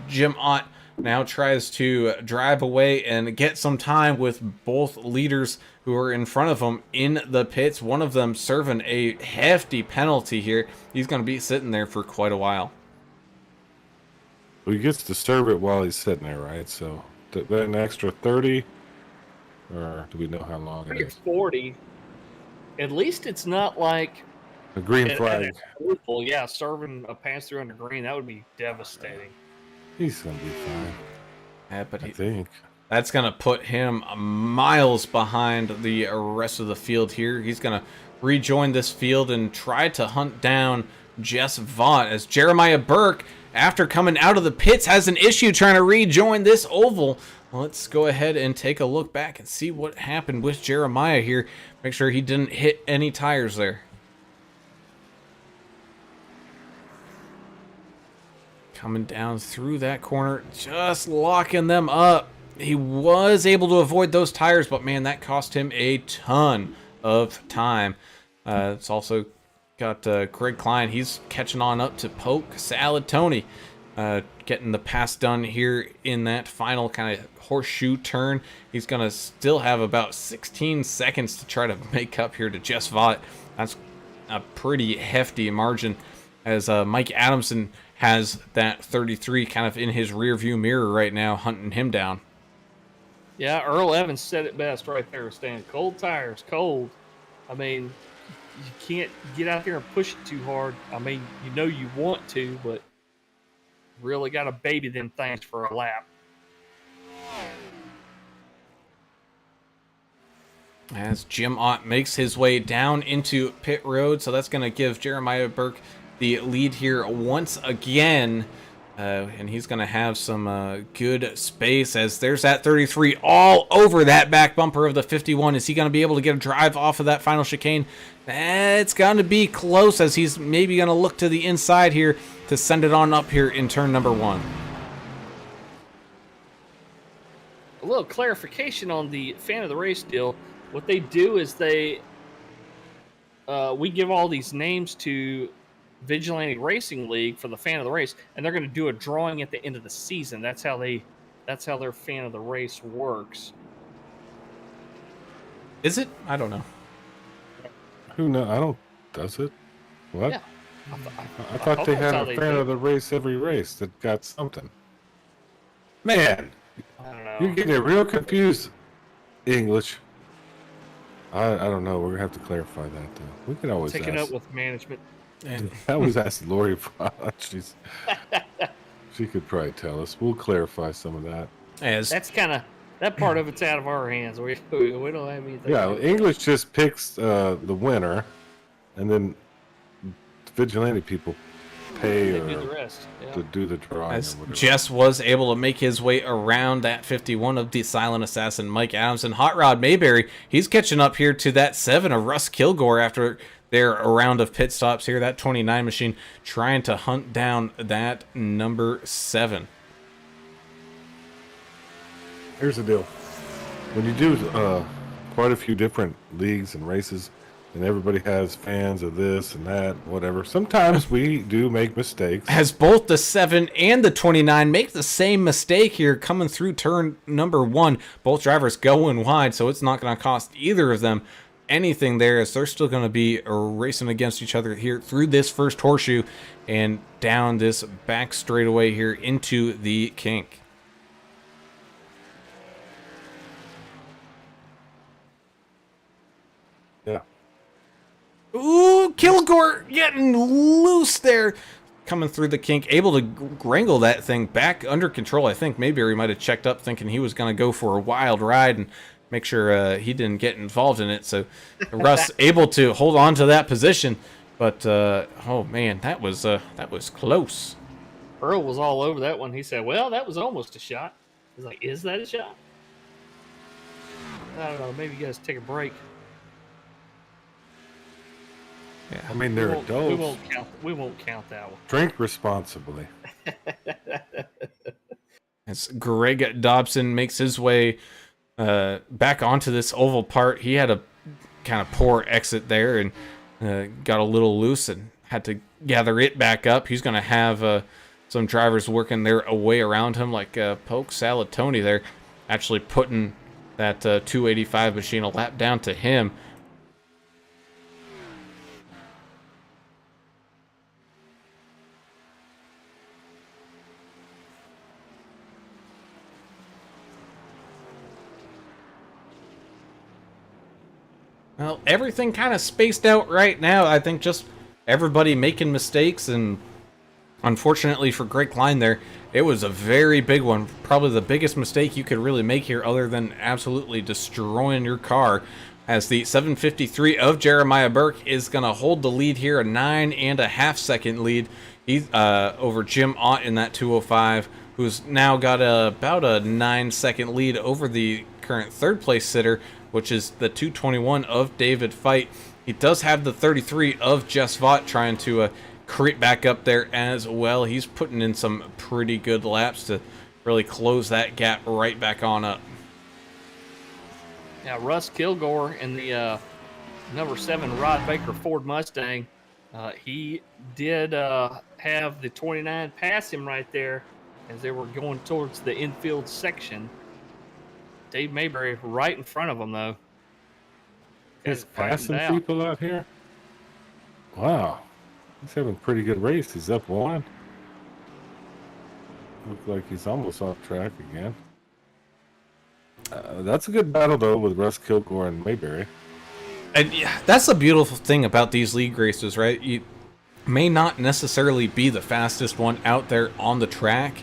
Jim Ott now tries to drive away and get some time with both leaders who are in front of him in the pits. One of them serving a hefty penalty here. He's going to be sitting there for quite a while. Well, he gets to serve it while he's sitting there, right? So an extra 30, or do we know how long it is? 40. At least it's not like a green flag. Yeah, serving a pass through under green, that would be devastating. He's going to be fine. Yeah, but I think. That's going to put him miles behind the rest of the field here. He's going to rejoin this field and try to hunt down Jess Vaught as Jeremiah Burke, after coming out of the pits, has an issue trying to rejoin this oval. Let's go ahead and take a look back and see what happened with Jeremiah here. Make sure he didn't hit any tires there. Coming down through that corner, just locking them up. He was able to avoid those tires, but man, that cost him a ton of time. It's also got Greg Klein. He's catching on up to Poke Salad Tony getting the pass done here in that final kind of horseshoe turn. He's going to still have about 16 seconds to try to make up here to Jess Vaught. That's a pretty hefty margin, as Mike Adamson has that 33 kind of in his rear view mirror right now, hunting him down. Yeah, Earl Evans said it best right there, Stan. Cold tires, cold. I mean, you can't get out there and push it too hard. I mean, you know you want to, but really got to baby them things for a lap. As Jim Ott makes his way down into pit road, so that's going to give Jeremiah Burke the lead here once again. And he's going to have some good space, as there's that 33 all over that back bumper of the 51. Is he going to be able to get a drive off of that final chicane? It's going to be close, as he's maybe going to look to the inside here to send it on up here in turn number 1. A little clarification on the fan of the race deal. What they do is we give all these names to Vigilante Racing League for the fan of the race, and they're going to do a drawing at the end of the season. That's how their fan of the race works. Is it? I don't know. Who knows? I don't. Does it? What? Yeah. I thought they had a fan of the race every race that got something. Man, I don't know. you're getting real confused. English. I don't know. We're gonna have to clarify that though. We can always Take it ask. up with management. And I always ask Lori. She could probably tell us. We'll clarify some of that. as That's that part of it's out of our hands. We don't have anything. Yeah, English just picks the winner, and then vigilante people pay They or do the rest. Yeah. to do the drawing. As or whatever. Jess was able to make his way around that 51 of the silent assassin, Mike Adamson. Hot Rod Mayberry, he's catching up here to that 7 of Russ Kilgore after their round of pit stops here. That 29 machine trying to hunt down that number 7. Here's the deal. When you do quite a few different leagues and races, and everybody has fans of this and that, whatever, sometimes we do make mistakes. As both the 7 and the 29 make the same mistake here coming through turn number 1. Both drivers going wide, so it's not going to cost either of them anything there, as they're still going to be racing against each other here through this first horseshoe and down this back straightaway here into the kink. Yeah. Ooh, Kilgore getting loose there, coming through the kink, able to wrangle that thing back under control. I think maybe he might have checked up thinking he was going to go for a wild ride and make sure he didn't get involved in it. So Russ able to hold on to that position, but oh man, that was close. Earl was all over that one. He said, "Well, that was almost a shot." He's like, "Is that a shot?" I don't know. Maybe you guys take a break. Yeah. I mean, they're adults. We won't count that one. Drink responsibly. As Greg Dobson makes his way back onto this oval part, he had a kind of poor exit there and got a little loose and had to gather it back up. He's going to have some drivers working their way around him, like Poke Salatoni there, actually putting that 285 machine a lap down to him. Well, everything kind of spaced out right now. I think just everybody making mistakes, and unfortunately for Greg Klein there, it was a very big one. Probably the biggest mistake you could really make here, other than absolutely destroying your car, as the 753 of Jeremiah Burke is going to hold the lead here, a 9.5 second lead. He's over Jim Ott in that 205, who's now got about a 9-second lead over the current third place sitter, which is the 221 of David Fight. He does have the 33 of Jess Vaught trying to creep back up there as well. He's putting in some pretty good laps to really close that gap right back on up. Yeah, Russ Kilgore and the number 7 Rod Baker Ford Mustang He did have the 29 pass him right there as they were going towards the infield section. Dave Mayberry right in front of him, though. He's Fighting passing it out. people out here. Wow, he's having a pretty good race. He's up one. Looks like he's almost off track again. That's a good battle though with Russ Kilgore and Mayberry. And yeah, that's the beautiful thing about these league races, right? You may not necessarily be the fastest one out there on the track,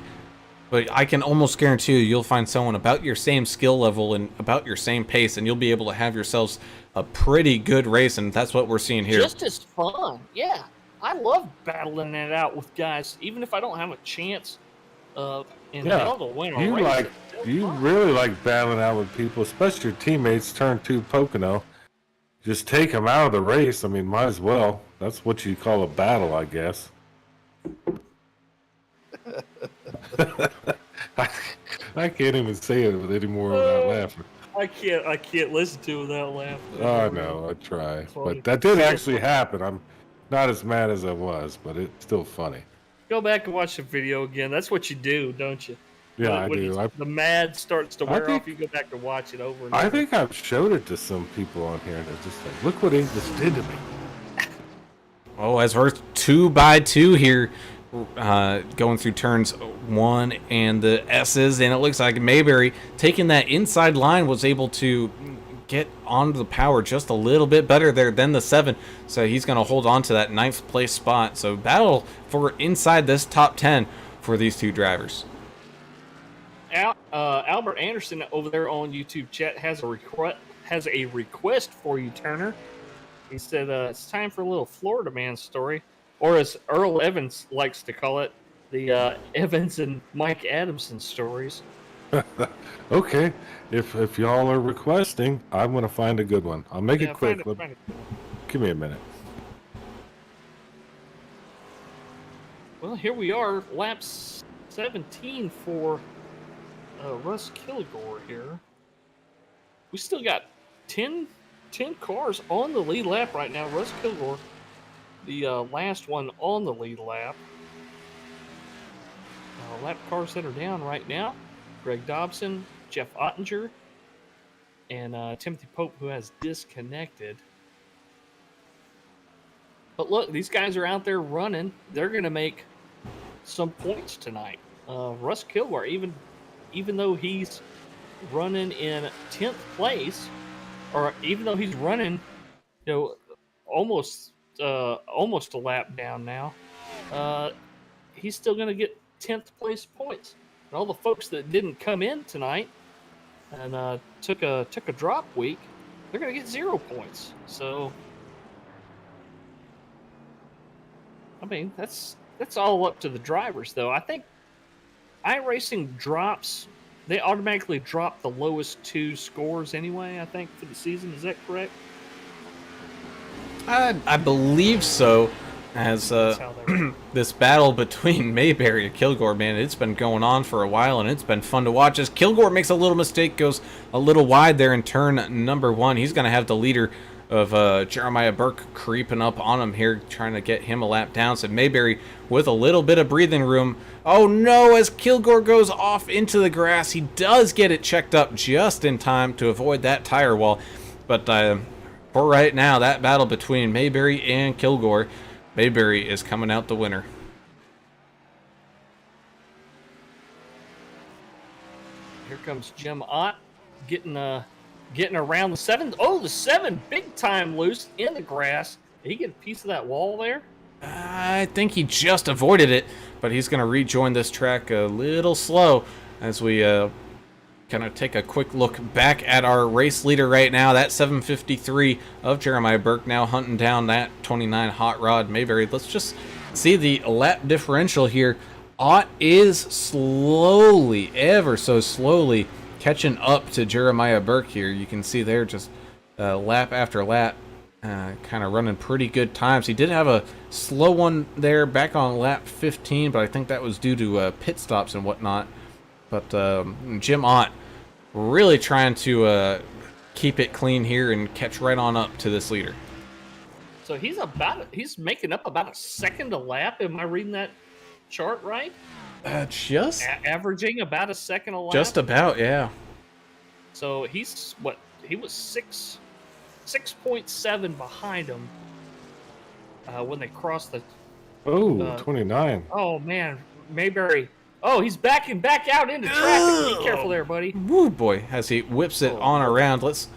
but I can almost guarantee you'll find someone about your same skill level and about your same pace, and you'll be able to have yourselves a pretty good race, and that's what we're seeing here. Just as fun, yeah. I love battling it out with guys, even if I don't have a chance in hell to win a race. You really like battling out with people, especially your teammates. Turn 2 Pocono. Just take them out of the race. I mean, might as well. That's what you call a battle, I guess. I can't even say it with any more without laughing. I can't listen to it without laughing. Oh, I know, I try. But that did actually happen. I'm not as mad as I was, but it's still funny. Go back and watch the video again. That's what you do, don't you? Yeah, when I do. the mad starts to wear off, you go back and watch it over and over. I think I've showed it to some people on here, and they're just like, look what English did to me. Oh, as we're 2 by 2 here, going through turns 1 and the S's, and it looks like Mayberry, taking that inside line, was able to get onto the power just a little bit better there than the 7, so he's going to hold on to that 9th place spot. So battle for inside this top 10 for these two drivers. Albert Anderson over there on YouTube chat has a request for you, Turner. He said it's time for a little Florida man story, or as Earl Evans likes to call it, the Evans and Mike Adamson stories. Okay, if y'all are requesting, I'm gonna find a good one. I'll make it quick. Give me a minute. Well, here we are, lap 17 for Russ Kilgore here. We still got 10 cars on the lead lap right now. Russ Kilgore, the last one on the lead lap. Lap cars that are down right now: Greg Dobson, Jeff Ottinger, and Timothy Pope, who has disconnected. But look, these guys are out there running. They're going to make some points tonight. Russ Kilgore, even though he's running in 10th place, or even though he's running, almost a lap down now, he's still going to get 10th place points. And all the folks that didn't come in tonight and took a drop week, they're going to get 0 points. So, I mean, that's all up to the drivers, though. I think iRacing drops. They automatically drop the lowest 2 scores anyway, I think, for the season. Is that correct? I believe so. As this battle between Mayberry and Kilgore, man, it's been going on for a while, and it's been fun to watch. As Kilgore makes a little mistake, goes a little wide there in turn number 1. He's going to have the leader of Jeremiah Burke creeping up on him here, trying to get him a lap down. So Mayberry with a little bit of breathing room. Oh no, as Kilgore goes off into the grass, he does get it checked up just in time to avoid that tire wall. But for right now, that battle between Mayberry and Kilgore, Mayberry is coming out the winner. Here comes Jim Ott getting around the 7. Oh, the 7 big time loose in the grass. Did he get a piece of that wall there? I think he just avoided it, but he's going to rejoin this track a little slow as we kind of take a quick look back at our race leader right now. That 753 of Jeremiah Burke now hunting down that 29 Hot Rod Mayberry. Let's just see the lap differential here. Ott is slowly, ever so slowly, catching up to Jeremiah Burke here. You can see there just lap after lap, kind of running pretty good times. He did have a slow one there back on lap 15, but I think that was due to pit stops and whatnot. But Jim Ott really trying to keep it clean here and catch right on up to this leader. So he's making up about a second a lap. Am I reading that chart right? Just Averaging about a second a lap. just about, yeah. So he's what? He was 6.7 behind him when they crossed the. Oh, 29. Oh man, Mayberry. Oh, he's backing back out into traffic. Be careful there, buddy. Woo boy, as he whips it on around. Let's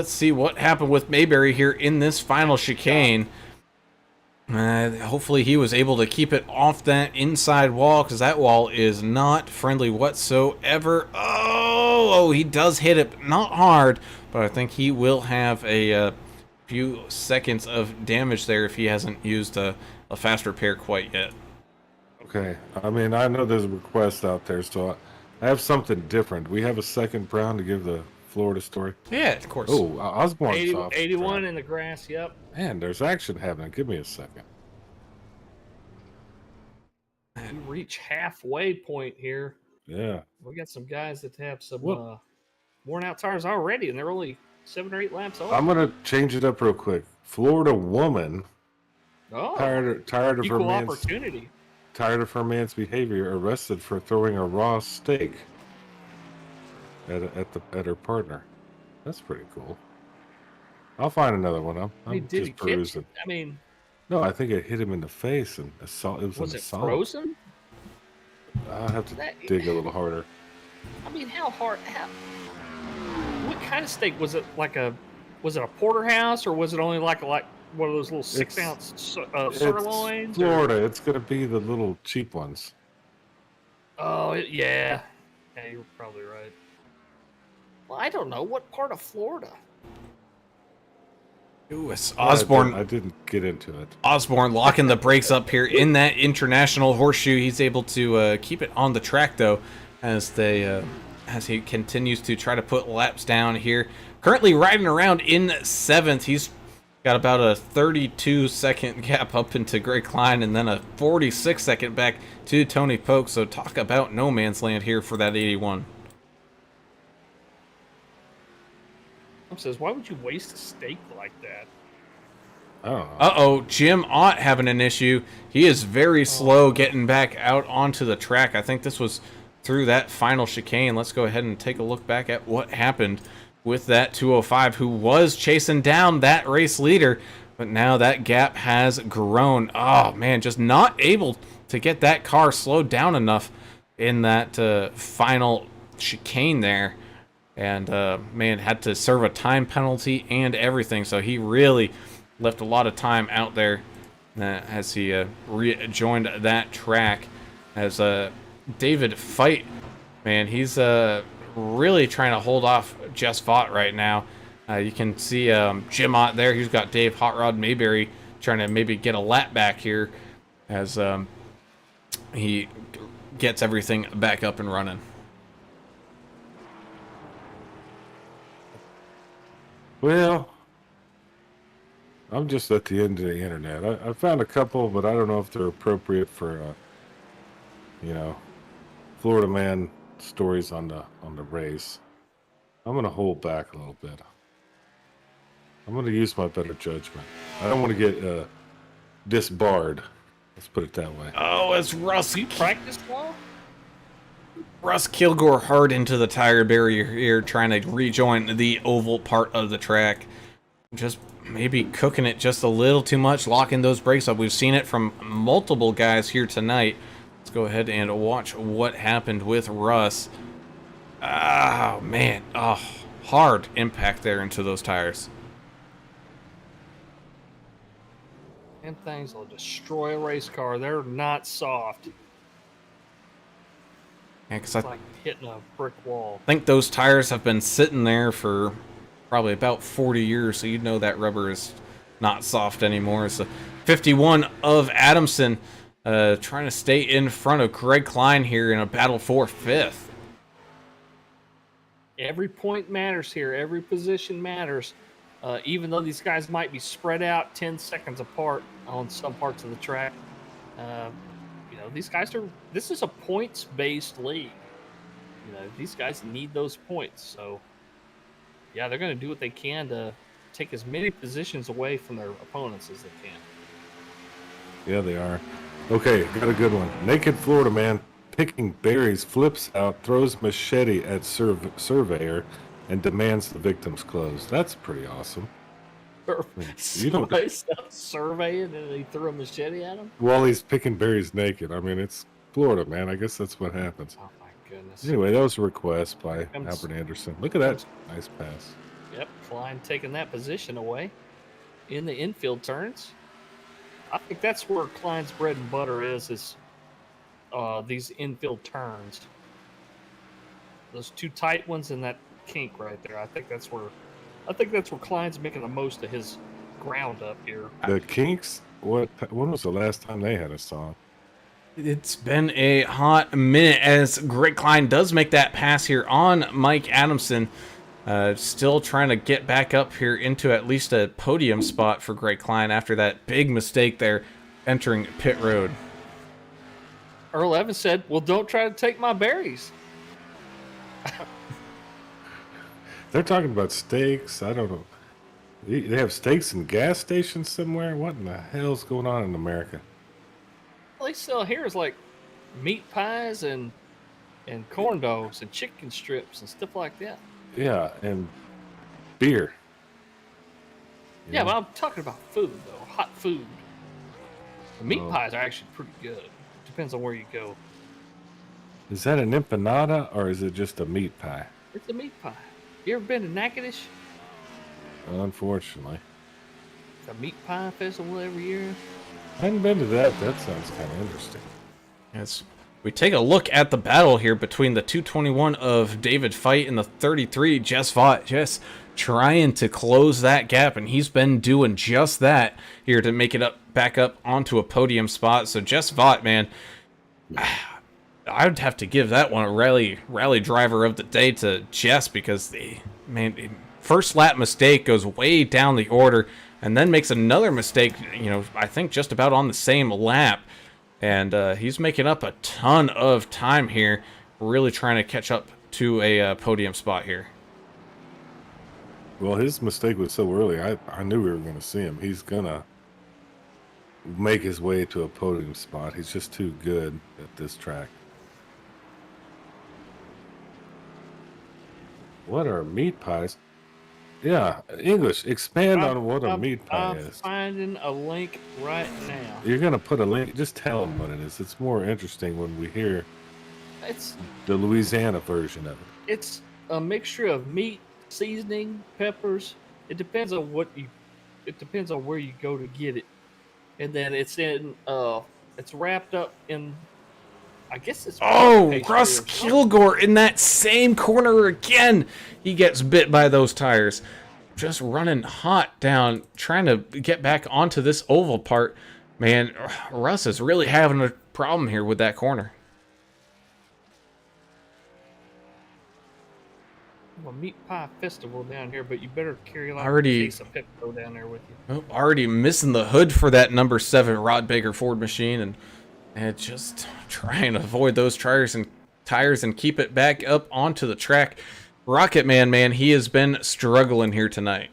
see what happened with Mayberry here in this final chicane. Hopefully he was able to keep it off that inside wall, because that wall is not friendly whatsoever. Oh, he does hit it, not hard, but I think he will have a few seconds of damage there if he hasn't used a fast repair quite yet. Okay. I mean, I know there's a request out there, so I have something different. We have a second round to give the Florida story. Yeah, of course. Oh, Osborne 81 in the grass. Yep. Man, there's action happening. Give me a second. We reach halfway point here. Yeah. We got some guys that have some worn out tires already, and they're only 7 or 8 laps old. I'm gonna change it up real quick. Florida woman tired of her equal man's opportunity. tired of her man's behavior, arrested for throwing a raw steak at her partner. That's pretty cool. I'll find another one. I'm Did he just catch perusing. it? I mean, No, I think it hit him in the face and assault. It was was an it assault. frozen? I'll have to dig a little harder. I mean, how hard? What kind of steak was it? Was it a porterhouse, or was it only like one of those little 6-ounce sirloins? It's Florida. It's gonna be the little cheap ones. Oh yeah. Yeah, you're probably right. Well, I don't know what part of Florida. Ooh, it's Osborne. I didn't get into it. Osborne locking the brakes up here in that international horseshoe. He's able to keep it on the track though, as he continues to try to put laps down here. Currently riding around in 7th. He's got about a 32-second gap up into Greg Klein, and then a 46-second back to Tony Polk. So talk about no man's land here for that 81. Says, why would you waste a steak like that? I don't know. Uh-oh, Jim Ott having an issue. He is very slow getting back out onto the track. I think this was through that final chicane. Let's go ahead and take a look back at what happened with that 205, who was chasing down that race leader, but now that gap has grown. Oh, man, just not able to get that car slowed down enough in that final chicane there. And, man, had to serve a time penalty and everything. So he really left a lot of time out there as he rejoined that track. As David Fight, man, he's really trying to hold off Jess Vaught right now. You can see Jim Ott there. He's got Dave Hot Rod Mayberry trying to maybe get a lap back here as he gets everything back up and running. Well, I'm just at the end of the internet. I found a couple, but I don't know if they're appropriate for, Florida man stories on the race. I'm gonna hold back a little bit. I'm gonna use my better judgment. I don't want to get disbarred. Let's put it that way. Oh, it's Russ. You practice well? Russ Kilgore hard into the tire barrier here, trying to rejoin the oval part of the track. Just maybe cooking it just a little too much, locking those brakes up. We've seen it from multiple guys here tonight. Let's go ahead and watch what happened with Russ. Oh, man. Oh, hard impact there into those tires. Them things will destroy a race car. They're not soft. Yeah, because It's like hitting a brick wall. I think those tires have been sitting there for probably about 40 years, so you'd know that rubber is not soft anymore. So 51 of Adamson trying to stay in front of Greg Klein here in a battle for 5th. Every point matters here. Every position matters. Even though these guys might be spread out 10 seconds apart on some parts of the track, these guys this is a points-based league. These guys need those points. So, yeah, they're going to do what they can to take as many positions away from their opponents as they can. Yeah, they are. Okay, got a good one. Naked Florida man picking berries, flips out, throws machete at surveyor, and demands the victim's clothes. That's pretty awesome. You don't- Somebody stopped surveying and he threw a machete at him? While he's picking berries naked. I mean, it's Florida, man. I guess that's what happens. Oh my goodness. Anyway, that was a request by Comes- Albert Anderson. Look at that. Nice pass. Yep, Klein taking that position away in the infield turns. I think that's where Klein's bread and butter is these infield turns. Those two tight ones and that kink right there. I think that's where Klein's making the most of his ground up here. The Kinks, when was the last time they had a song? It's been a hot minute as Greg Klein does make that pass here on Mike Adamson. Still trying to get back up here into at least a podium spot for Greg Klein after that big mistake there entering pit road. Earl Evans said, "Well, don't try to take my berries." They're talking about steaks. I don't know. They have steaks in gas stations somewhere? What in the hell's going on in America? All they sell here is like meat pies and corn dogs and chicken strips and stuff like that. Yeah, and beer. Yeah, but I'm talking about food though, hot food. The meat Oh. pies are actually pretty good. Depends on where you go. Is that an empanada or is it just a meat pie? It's a meat pie. You ever been to Natchitoches? Unfortunately. The meat pie festival every year. I hadn't been to that. That sounds kind of interesting. As we take a look at the battle here between the 221 of David Feit and the 33 Jess Vaught, just trying to close that gap, and he's been doing just that here to make it back up onto a podium spot. So Jess Vaught, man, I would have to give that one a rally driver of the day to Jess, because the first lap mistake goes way down the order and then makes another mistake, I think just about on the same lap. And he's making up a ton of time here, really trying to catch up to a podium spot here. Well, his mistake was so early. I knew we were going to see him. He's going to make his way to a podium spot. He's just too good at this track. What are meat pies? Yeah, English. Expand on what a meat pie I'm is. finding a link right now. You're going to put a link. Just tell them what it is. It's more interesting when we hear It's the Louisiana version of it. it's a mixture of meat, seasoning, peppers. It depends on where you go to get it. And then it's wrapped up in, I guess it's Oh, pastry Russ or something. Kilgore in that same corner again. He gets bit by those tires. Just running hot down, trying to get back onto this oval part. Man, Russ is really having a problem here with that corner. A meat pie festival down here, but you better carry a Already- case of Pepto down there with you. Oh, already missing the hood for that number 7 Rod Baker Ford machine, and just trying to avoid those tires and keep it back up onto the track. Rocket Man, he has been struggling here tonight.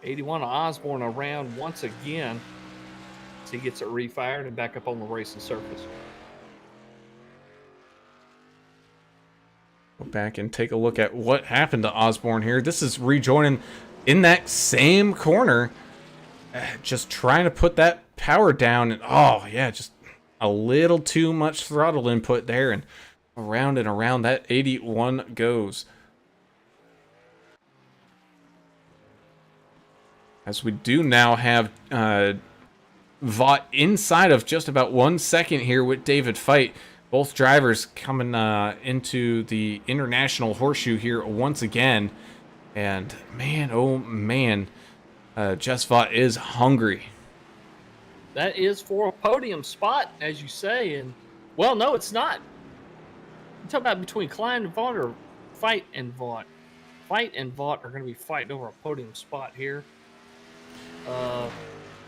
81 Osborne around once again. So he gets it refired and back up on the racing surface. Go back and take a look at what happened to Osborne here. This is rejoining in that same corner, just trying to put that power down, and oh yeah, just a little too much throttle input there, and around that 81 goes. As we do now have Vaught inside of just about 1 second here with David Feit. Both drivers coming into the International Horseshoe here once again. And man, oh man, Jess Vaught is hungry. That is for a podium spot, as you say. And, well, no, it's not. You talk about between Klein and Vaught or Feit and Vaught. Feit and Vaught are going to be fighting over a podium spot here.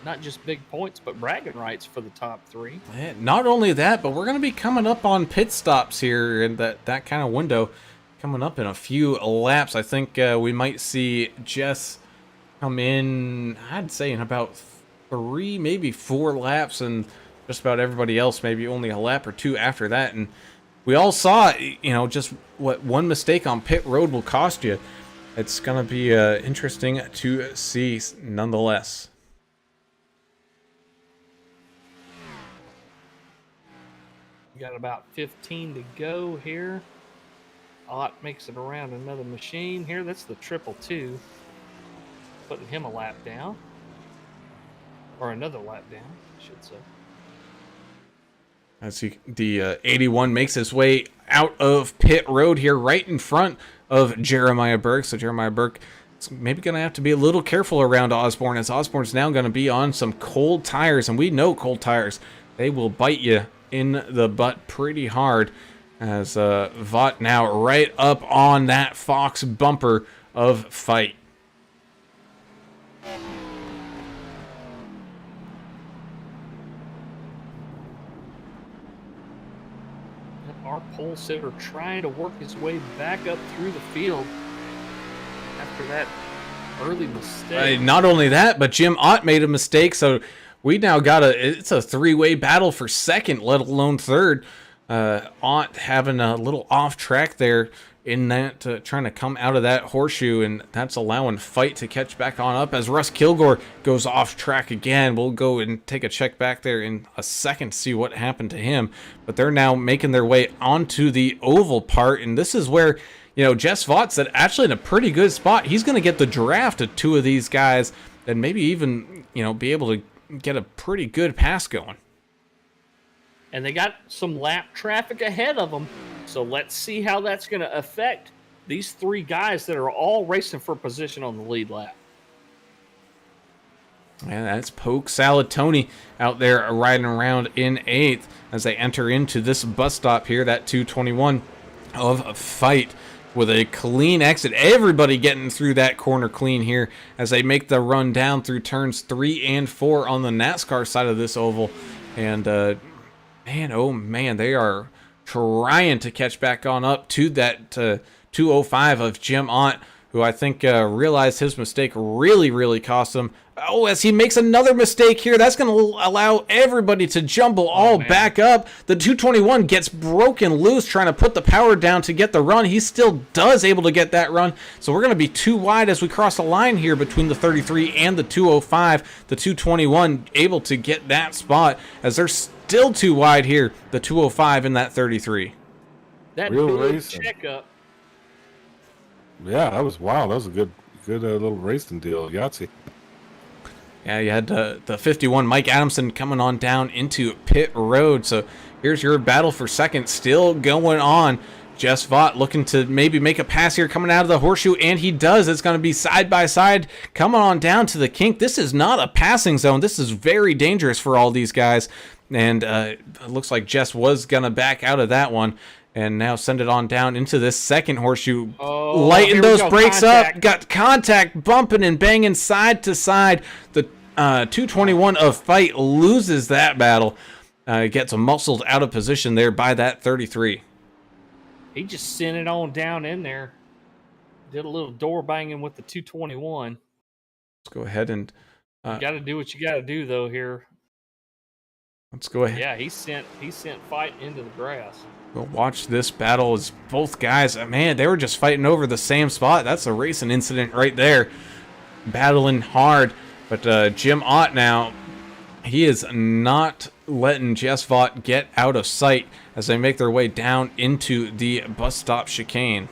Not just big points, but bragging rights for the top three. Not only that, but we're going to be coming up on pit stops here in that kind of window. Coming up in a few laps. I think we might see Jess come in, I'd say, in about 3, maybe 4 laps, and just about everybody else maybe only a lap or 2 after that. And we all saw, just what one mistake on pit road will cost you. It's going to be interesting to see nonetheless. We got about 15 to go here. Ott makes it around another machine here. That's the 222. Putting him a lap down. Or another lap down, I should say. As the 81 makes his way out of pit road here, right in front of Jeremiah Burke. So Jeremiah Burke is maybe going to have to be a little careful around Osborne, as Osborne's now going to be on some cold tires. And we know cold tires, they will bite you in the butt pretty hard. As Vaught now right up on that Fox bumper of fight. Our pole sitter trying to work his way back up through the field after that early mistake. Not only that, but Jim Ott made a mistake, so we now got it's a 3-way battle for second, let alone third. Ott having a little off track there in that, trying to come out of that horseshoe, and that's allowing Fight to catch back on up as Russ Kilgore goes off track again. We'll go and take a check back there in a second to see what happened to him, but they're now making their way onto the oval part, and this is where, Jess Vaught's actually in a pretty good spot. He's going to get the draft of 2 of these guys and maybe even, be able to get a pretty good pass going. And they got some lap traffic ahead of them. So let's see how that's going to affect these 3 guys that are all racing for position on the lead lap. And that's Poke Salad Tony out there riding around in 8th as they enter into this bus stop here, that 221 of Fight with a clean exit. Everybody getting through that corner clean here as they make the run down through turns 3 and 4 on the NASCAR side of this oval. And, man, oh man, they are trying to catch back on up to that 205 of Jim Ott, who I think realized his mistake really cost him. Oh, as he makes another mistake here, that's going to allow everybody to jumble all back up. The 221 gets broken loose trying to put the power down to get the run. He still does able to get that run. So we're going to be 2 wide as we cross the line here between the 33 and the 205. The 221 able to get that spot as they're still 2 wide here, the 205 and that 33. That Real big racing. checkup. Yeah, that was wow. That was a good little racing deal, Yahtzee. Yeah, you had the 51 Mike Adamson coming on down into pit road. So here's your battle for second still going on. Jess Vaught looking to maybe make a pass here coming out of the horseshoe, and he does. It's going to be side by side coming on down to the kink. This is not a passing zone. This is very dangerous for all these guys. And it looks like Jess was going to back out of that one and now send it on down into this second horseshoe. Oh, lighten those brakes contact. up. Got contact bumping and banging side to side. The 221 of Fight loses that battle. Gets muscled out of position there by that 33. He just sent it on down in there. Did a little door banging with the 221. Let's go ahead and... You got to do what you got to do, though, here. Let's go ahead. Yeah, he sent Fight into the grass. We'll watch this battle as both guys, man, they were just fighting over the same spot. That's a racing incident right there. Battling hard. But Jim Ott now, he is not letting Jess Vaught get out of sight as they make their way down into the bus stop chicane.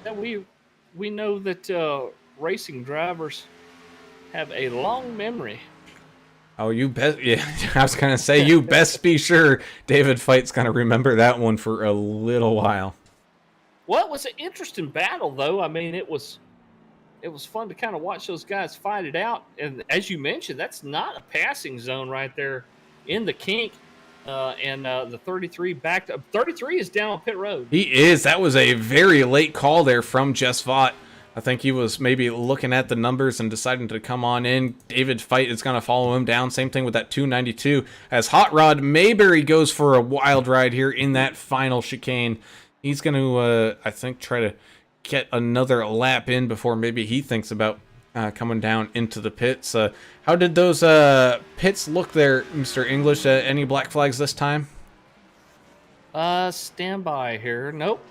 Yeah, we know that racing drivers have a long memory. Oh, you bet. Yeah, I was going to say, you best be sure David Fight's going to remember that one for a little while. Well, it was an interesting battle, though. I mean, it was fun to kind of watch those guys fight it out. And as you mentioned, that's not a passing zone right there in the kink. And the 33 back to 33 is down on pit road. He is. That was a very late call there from Jess Vaught. I think he was maybe looking at the numbers and deciding to come on in. David Fight is going to follow him down. Same thing with that 292 as Hot Rod Mayberry goes for a wild ride here in that final chicane. He's going to, I think, try to get another lap in before maybe he thinks about coming down into the pits. How did those pits look there, Mr. English? Any black flags this time? Stand by here. Nope.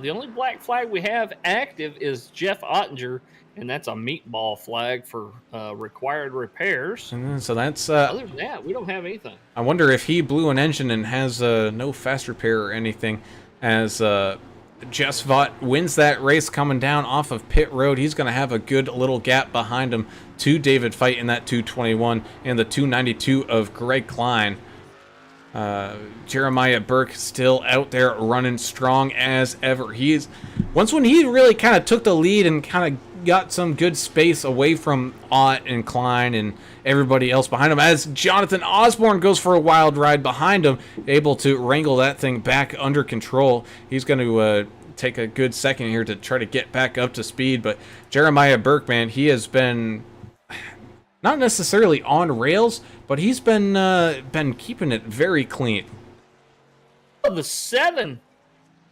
The only black flag we have active is Jeff Ottinger, and that's a meatball flag for required repairs. And so that's... Other than that, we don't have anything. I wonder if he blew an engine and has no fast repair or anything, as Jess Vaught wins that race coming down off of pit road. He's going to have a good little gap behind him to David Fite in that 221 and the 292 of Greg Klein. Jeremiah Burke still out there running strong as ever. Once when he really kind of took the lead and kind of got some good space away from Ott and Klein and everybody else behind him, as Jonathan Osborne goes for a wild ride behind him, able to wrangle that thing back under control. He's going to take a good second here to try to get back up to speed, but Jeremiah Burke, man, he has been not necessarily on rails, but he's been keeping it very clean. The 7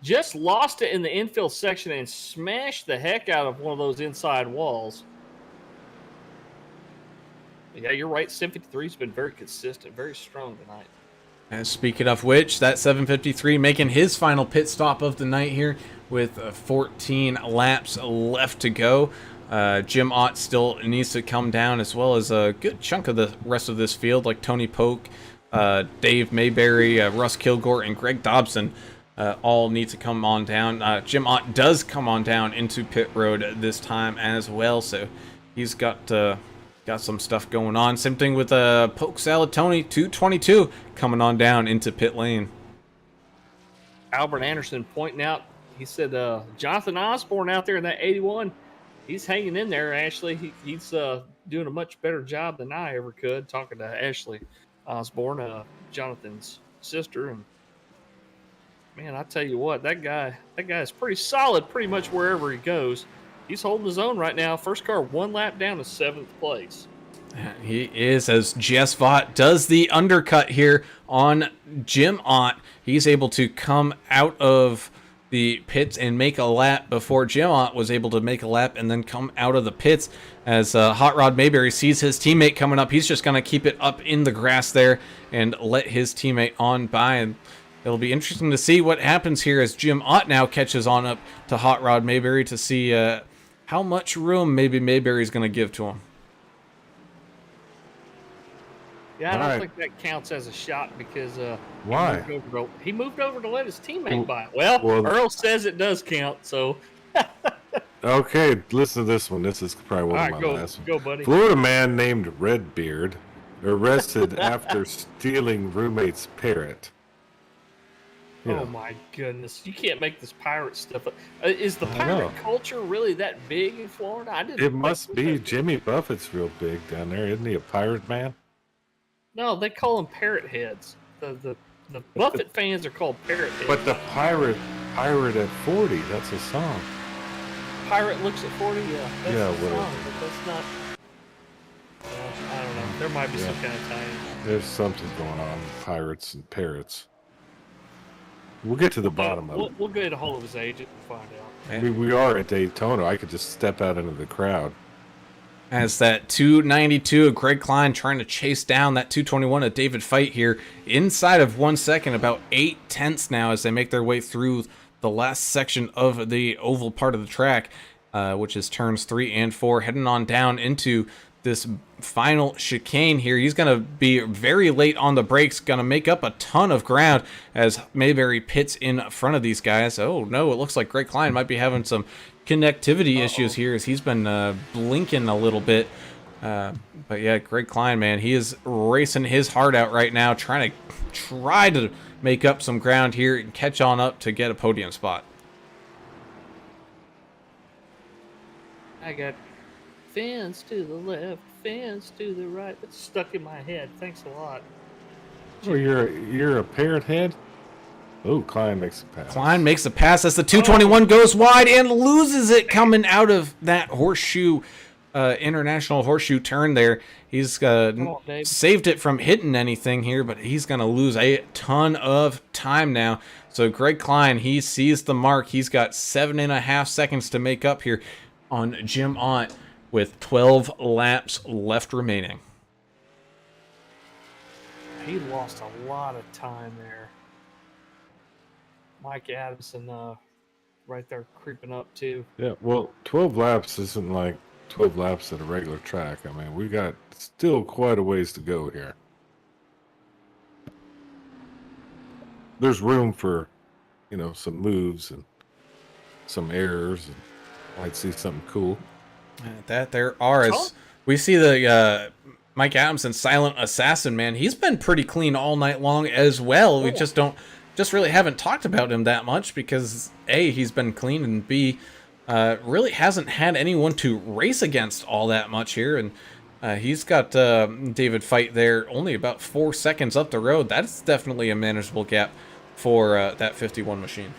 just lost it in the infill section and smashed the heck out of one of those inside walls. Yeah, you're right. 753's been very consistent, very strong tonight. And speaking of which, that 753 making his final pit stop of the night here with 14 laps left to go. Jim Ott still needs to come down, as well as a good chunk of the rest of this field, like Tony Polk, Dave Mayberry, Russ Kilgore, and Greg Dobson all need to come on down. Jim Ott does come on down into pit road this time as well, so he's got some stuff going on. Same thing with Polk Salatoni, 222, coming on down into pit lane. Albert Anderson pointing out, he said Jonathan Osborne out there in that 81, he's hanging in there, Ashley. He's doing a much better job than I ever could, talking to Ashley Osborne, Jonathan's sister. And man, I tell you what, that guy is pretty solid pretty much wherever he goes. He's holding his own right now. First car 1 lap down to 7th place. He is, as Jess Vaught does the undercut here on Jim Ott. He's able to come out of the pits and make a lap before Jim Ott was able to make a lap and then come out of the pits. As Hot Rod Mayberry sees his teammate coming up, he's just going to keep it up in the grass there and let his teammate on by. And it'll be interesting to see what happens here as Jim Ott now catches on up to Hot Rod Mayberry to see how much room maybe Mayberry's going to give to him. Yeah, I don't think that counts as a shot because why? He moved over to let his teammate by. Well, Earl says it does count, so. Okay, listen to this one. This is probably one of my last ones. Go, buddy. Florida man named Redbeard arrested after stealing roommate's parrot. Yeah. Oh my goodness! You can't make this pirate stuff up. Is the pirate culture really that big in Florida? It must be. Jimmy Buffett's real big down there, isn't he? A pirate man? No, they call them parrot heads. The Buffett fans are called parrot heads. But the pirate at 40, that's a song. Pirate looks at 40, yeah. That's yeah, whatever. Song, but that's not. I don't know. There might be some kind of tie-in. There's something going on with pirates and parrots. We'll get to the bottom of it. We'll get a hold of his agent and find out. I mean, we are at Daytona. I could just step out into the crowd. As that 292 of Greg Klein trying to chase down that 221 of David Fite here inside of 1 second, about 8/10 now as they make their way through the last section of the oval part of the track, which is turns 3 and 4, heading on down into this final chicane here. He's going to be very late on the brakes, going to make up a ton of ground as Mayberry pits in front of these guys. Oh no, it looks like Greg Klein might be having some connectivity issues here as he's been blinking a little bit. But yeah, Greg Klein, man, he is racing his heart out right now, trying to make up some ground here and catch on up to get a podium spot. I got fans to the left, fans to the right. That's stuck in my head. Thanks a lot. Oh, you're a parrot head? Oh, Klein makes a pass. Klein makes a pass as the 221 goes wide and loses it coming out of that horseshoe international horseshoe turn there. He's on, Dave. saved it from hitting anything here, but he's going to lose a ton of time now. So Greg Klein, he sees the mark. He's got 7.5 seconds to make up here on Jim Ott with 12 laps left remaining. He lost a lot of time there. Mike Adamson right there creeping up too. Yeah, well, 12 laps isn't like 12 laps at a regular track. I mean, we got still quite a ways to go here. There's room for, some moves and some errors, and I'd see something cool. That there are. We see the Mike Adamson silent assassin, man. He's been pretty clean all night long as well. We just really haven't talked about him that much because A, he's been clean, and B, really hasn't had anyone to race against all that much here. And he's got David Feit there only about 4 seconds up the road. That's definitely a manageable gap for that 51 machine.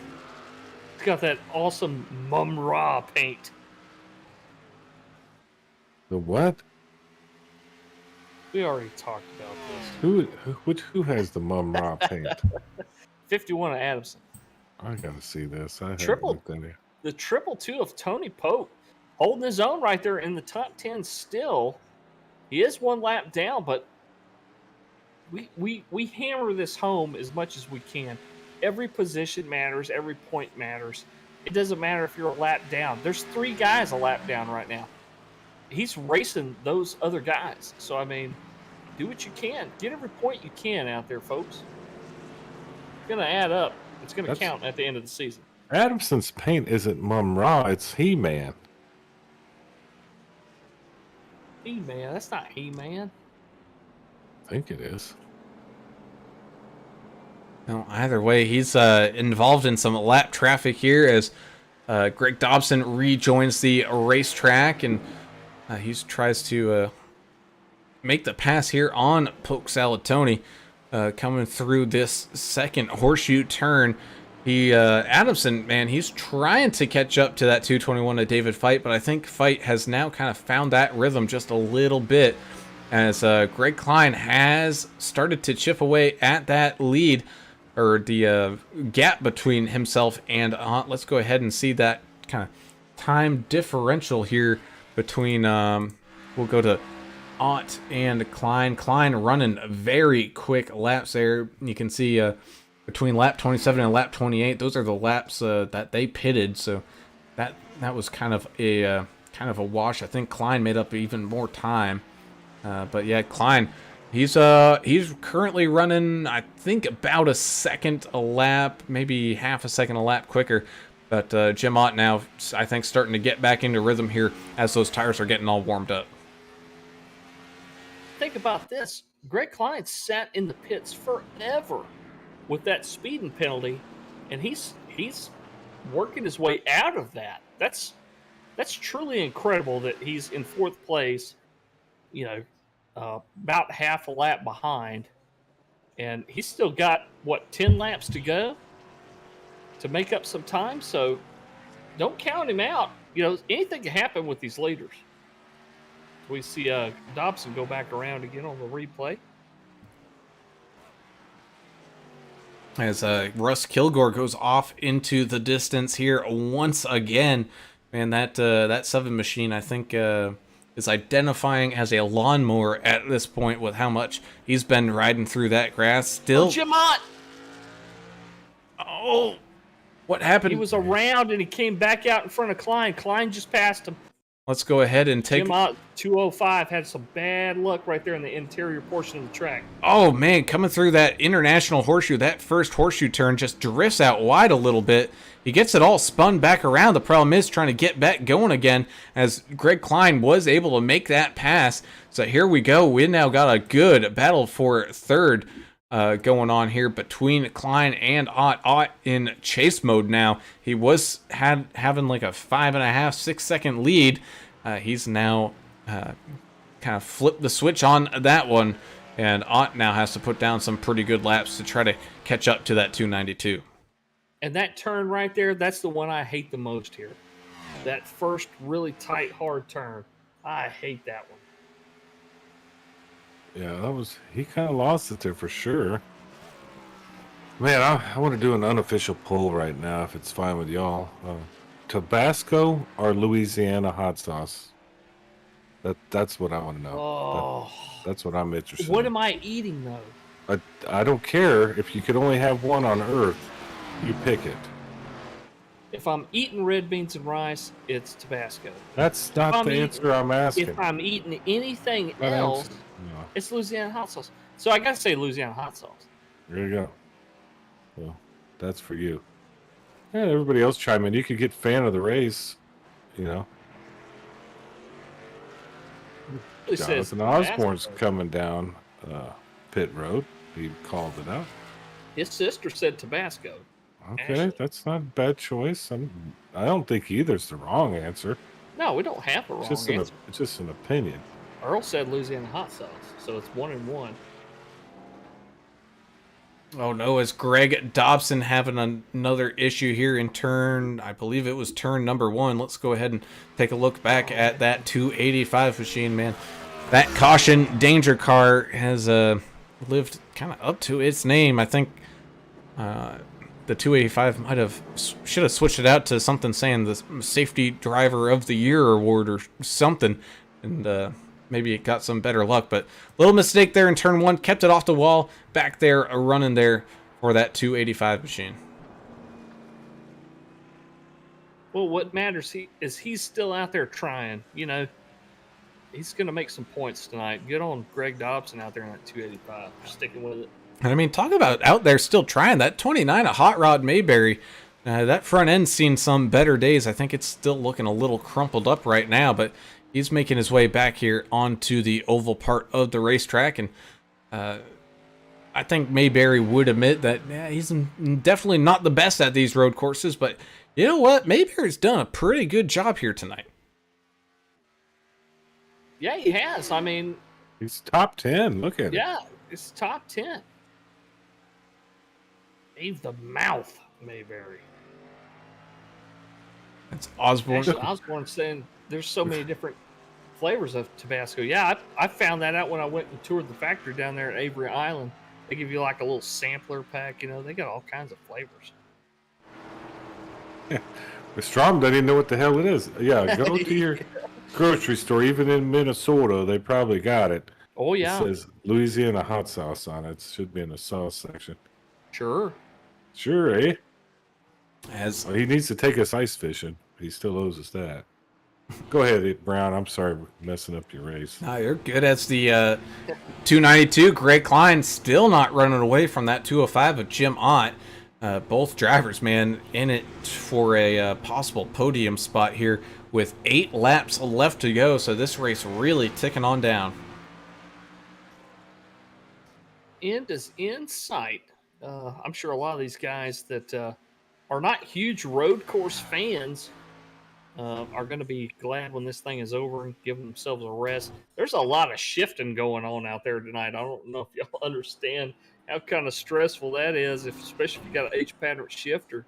He's got that awesome Mum Ra paint. The what? We already talked about this. Who has the Mum Ra paint? 51 of Adamson. I gotta see this. I haven't Triple. looked at it. The 222 of Tony Pope holding his own right there in the top 10 still. He is 1 lap down, but we hammer this home as much as we can. Every position matters. Every point matters. It doesn't matter if you're a lap down. There's 3 guys a lap down right now. He's racing those other guys. So, I mean, do what you can. Get every point you can out there, folks. It's going to add up. It's going to count at the end of the season. Adamson's paint isn't Mum Ra, it's He-Man. He-Man? That's not He-Man. I think it is. No, either way, he's involved in some lap traffic here as Greg Dobson rejoins the racetrack, and he tries to make the pass here on Poke Salatoni, coming through this second horseshoe turn. Adamson, man, he's trying to catch up to that 221 of David Feit, but I think Feit has now kind of found that rhythm just a little bit as Greg Klein has started to chip away at that lead, or the gap between himself and let's go ahead and see that kind of time differential here between, we'll go to Ott and Klein. Klein running very quick laps there. You can see between lap 27 and lap 28, those are the laps that they pitted. So that was kind of a wash. I think Klein made up even more time. But yeah, Klein, he's currently running, I think, about a second a lap, maybe half a second a lap quicker. But Jim Ott now, I think, starting to get back into rhythm here as those tires are getting all warmed up. Think about this. Greg Klein sat in the pits forever with that speeding penalty, and he's working his way out of that. That's truly incredible that he's in 4th place, about half a lap behind, and he's still got, 10 laps to go to make up some time. So don't count him out. Anything can happen with these leaders. We see Dobson go back around again on the replay. As Russ Kilgore goes off into the distance here once again. Man, that 7 machine, I think, is identifying as a lawnmower at this point with how much he's been riding through that grass. Still, Jim Ott! Oh, what happened? He was around and he came back out in front of Klein. Klein just passed him. Let's go ahead and take... Jim Ott, 205, had some bad luck right there in the interior portion of the track. Oh, man, coming through that international horseshoe, that first horseshoe turn just drifts out wide a little bit. He gets it all spun back around. The problem is trying to get back going again as Greg Klein was able to make that pass. So here we go. We now got a good battle for third going on here between Klein and Ott. Ott in chase mode now. He was having like a 5.5, 6 second lead. He's now kind of flipped the switch on that one, and Ott now has to put down some pretty good laps to try to catch up to that 292. And that turn right there, that's the one I hate the most here. That first really tight, hard turn. I hate that one. Yeah, he kind of lost it there for sure. Man, I want to do an unofficial poll right now, if it's fine with y'all. Tabasco or Louisiana hot sauce? That's what I want to know. Oh, That's what I'm interested what in. am I eating though? I don't care if you could only have one on Earth. You pick it. If I'm eating red beans and rice, it's Tabasco. That's not the answer I'm asking. If I'm eating anything That else, answer- no. it's Louisiana hot sauce. So I gotta say Louisiana hot sauce. There you go. Well, that's for you. Yeah, everybody else chime in. You could get fan of the race, you know. It says Jonathan Osborne's Tabasco. coming down pit road. He called it out. His sister said Tabasco. Okay, Ashley. that's not a bad choice. I don't think either's the wrong answer. No, we don't have a wrong answer. It's just an opinion. Earl said Louisiana hot sauce, so it's 1-1. Oh no, is Greg Dobson having another issue here in turn? I believe it was turn number 1. Let's go ahead and take a look back at that 285 machine, man. That caution danger car has lived kind of up to its name. I think the 285 should have switched it out to something saying the safety driver of the year award or something, and maybe it got some better luck, but little mistake there in turn 1, kept it off the wall, back there running there for that 285 machine. Well, what matters is he's still out there trying. You know, he's going to make some points tonight. Good on Greg Dobson out there in that 285, sticking with it. And I mean, talk about out there still trying. That 29 at Hot Rod Mayberry, that front end's seen some better days. I think it's still looking a little crumpled up right now, but he's making his way back here onto the oval part of the racetrack. And I think Mayberry would admit that he's definitely not the best at these road courses, but you know what? Mayberry's done a pretty good job here tonight. Yeah, he has. I mean, He's top 10. Look at it. yeah, it's top 10. Gave the mouth, Mayberry. It's Osborne. Actually, Osborne saying there's so many different flavors of Tabasco. Yeah, I found that out when I went and toured the factory down there at Avery Island. They give you like a little sampler pack. You know, they got all kinds of flavors. But Strom doesn't even know what the hell it is. Yeah, go to your grocery store. Even in Minnesota, they probably got it. Oh, yeah. It says Louisiana hot sauce on it. It should be in the sauce section. Sure. Sure, eh? As Well, he needs to take us ice fishing. He still owes us that. Go ahead, Brown. I'm sorry for messing up your race. No, you're good. As the 292, Greg Klein still not running away from that 205 of Jim Ott. Both drivers, man, in it for a possible podium spot here with 8 laps left to go. So this race really ticking on down. End is in sight. I'm sure a lot of these guys that are not huge road course fans are going to be glad when this thing is over and give themselves a rest. There's a lot of shifting going on out there tonight. I don't know if y'all understand how kind of stressful that is, especially if you got an H pattern shifter.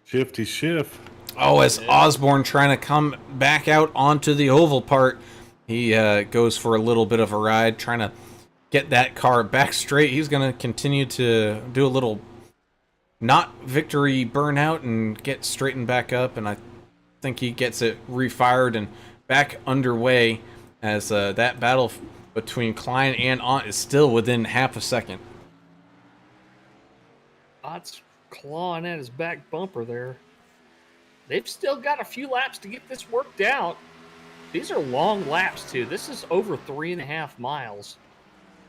Shifty shift. Oh, as Osborne trying to come back out onto the oval part, he goes for a little bit of a ride, trying to get that car back straight. He's going to continue to do a little not victory burnout and get straightened back up, and I think he gets it refired and back underway as that battle between Klein and Ott is still within half a second. Ott's clawing at his back bumper there. They've still got a few laps to get this worked out. These are long laps, too. This is over 3.5 miles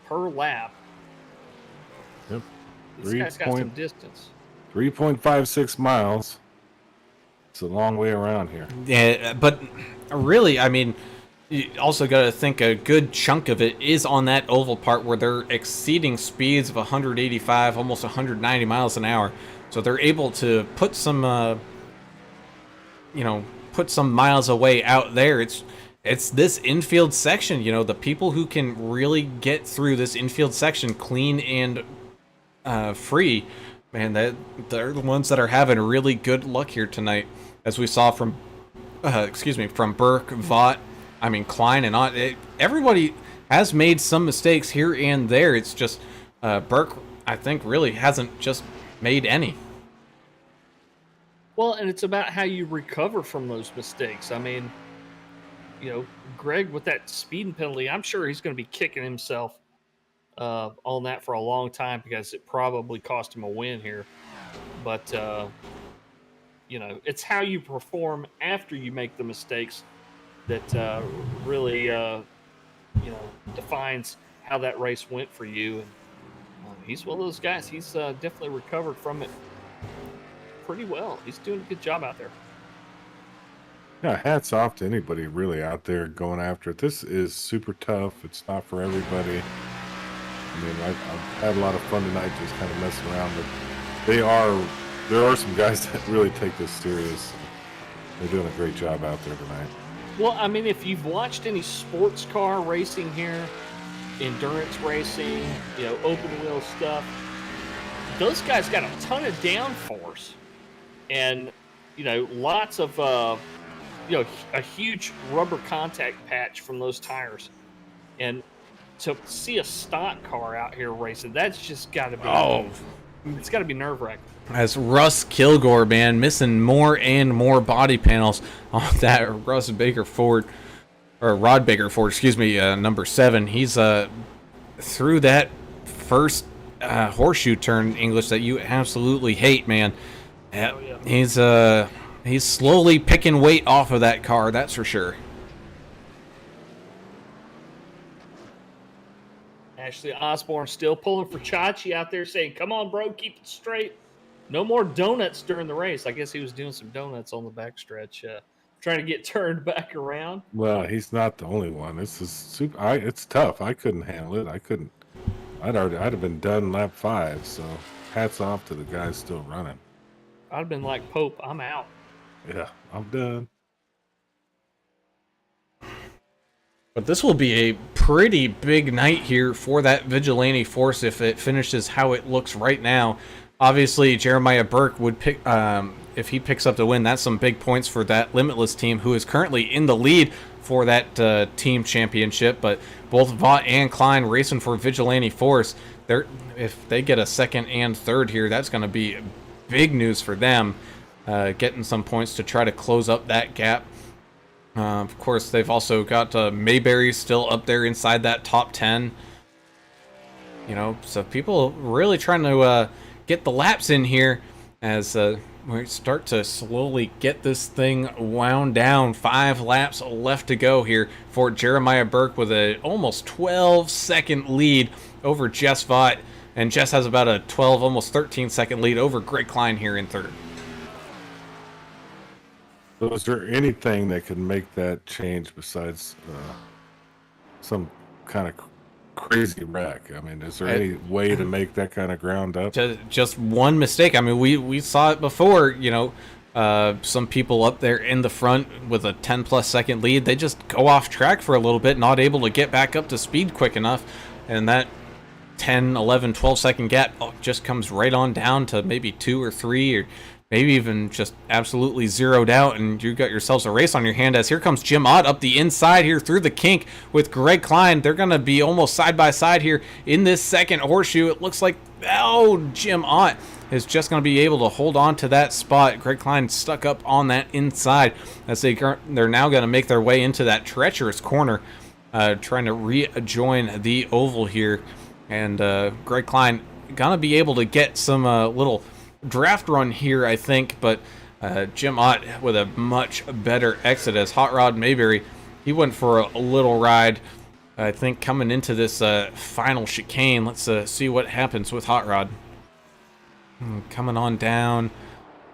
per lap. Yep. This guy's got some distance. 3.56 miles. It's a long way around here. Yeah, but really, I mean, you also got to think a good chunk of it is on that oval part where they're exceeding speeds of 185, almost 190 miles an hour. So they're able to put some, put some miles away out there. It's this infield section, the people who can really get through this infield section clean and free, man, they're the ones that are having really good luck here tonight, as we saw from Burke, Vaught, I mean, Klein and Ott, everybody has made some mistakes here and there. It's just Burke, I think, really hasn't just made any. Well, and it's about how you recover from those mistakes. I mean, Greg with that speeding penalty, I'm sure he's going to be kicking himself on that for a long time because it probably cost him a win here. But, it's how you perform after you make the mistakes that really, defines how that race went for you. And he's one of those guys. He's definitely recovered from it pretty well. He's doing a good job out there. Yeah, hats off to anybody really out there going after it. This is super tough. It's not for everybody. I mean, I've had a lot of fun tonight just kind of messing around, but there are some guys that really take this serious. They're doing a great job out there tonight. Well, I mean, if you've watched any sports car racing here, endurance racing, open wheel stuff, those guys got a ton of downforce and, lots of, a huge rubber contact patch from those tires. And to see a stock car out here racing, that's just got to be, it's got to be nerve-wracking. As Russ Kilgore, man, missing more and more body panels on that Russ Baker Ford, or Rod Baker Ford, excuse me, number 7. He's through that first horseshoe turn, English, that you absolutely hate, man. Oh, yeah. He's slowly picking weight off of that car, that's for sure. Ashley Osborne still pulling for Chachi out there saying, come on, bro, keep it straight. No more donuts during the race. I guess he was doing some donuts on the backstretch, trying to get turned back around. Well, he's not the only one. This is super. It's tough. I couldn't handle it. I couldn't. I'd have been done lap 5. So hats off to the guys still running. I'd have been like, Pope, I'm out. Yeah, I'm done. But this will be a pretty big night here for that Vigilante force if it finishes how it looks right now. Obviously, Jeremiah Burke would pick, if he picks up the win, that's some big points for that Limitless team, who is currently in the lead for that team championship. But both Vaught and Klein racing for Vigilante Force. If they get a second and third here, that's going to be big news for them, getting some points to try to close up that gap. Of course, they've also got Mayberry still up there inside that top 10. So people really trying to get the laps in here as we start to slowly get this thing wound down. 5 laps left to go here for Jeremiah Burke with a almost 12-second lead over Jess Vaught. And Jess has about a 12, almost 13-second lead over Greg Klein here in third. So is there anything that could make that change besides some kind of crazy wreck? I mean, is there any way to make that kind of ground up? Just one mistake. I mean, we saw it before, some people up there in the front with a 10-plus second lead, they just go off track for a little bit, not able to get back up to speed quick enough, and that 10, 11, 12-second gap just comes right on down to maybe 2 or 3 or maybe even just absolutely zeroed out, and you got yourselves a race on your hand as here comes Jim Ott up the inside here through the kink with Greg Klein. They're going to be almost side by side here in this second horseshoe. It looks like, Jim Ott is just going to be able to hold on to that spot. Greg Klein stuck up on that inside as they're now going to make their way into that treacherous corner, trying to rejoin the oval here. And Greg Klein going to be able to get some little draft run here, I think, but Jim Ott with a much better exit as Hot Rod Mayberry, he went for a little ride, I think, coming into this final chicane. Let's see what happens with Hot Rod. Coming on down,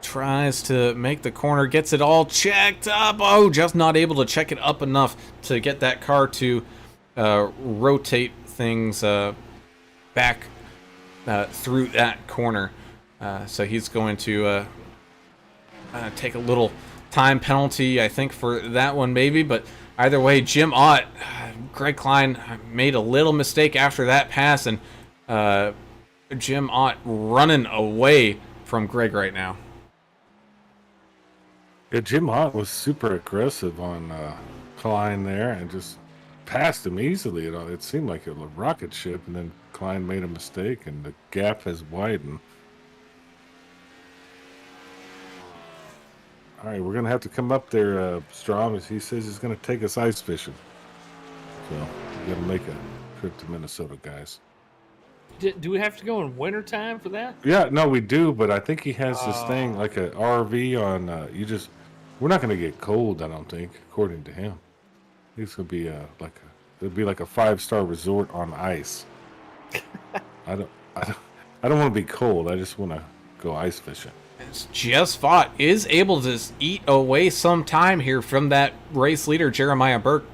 tries to make the corner, gets it all checked up. Just not able to check it up enough to get that car to rotate things back through that corner. So he's going to take a little time penalty, I think, for that one maybe. But either way, Jim Ott, Greg Klein made a little mistake after that pass, and Jim Ott running away from Greg right now. Yeah, Jim Ott was super aggressive on Klein there and just passed him easily. It seemed like a rocket ship, and then Klein made a mistake, and the gap has widened. All right, we're gonna have to come up there, Strom. As he says, he's gonna take us ice fishing. So we gotta make a trip to Minnesota, guys. Do we have to go in wintertime for that? Yeah, no, we do, but I think he has this thing like a RV on. We're not gonna get cold. I don't think, according to him. It's gonna be it'd be like a 5-star resort on ice. I don't want to be cold. I just want to go ice fishing. Just Vaught is able to eat away some time here from that race leader, Jeremiah Burke.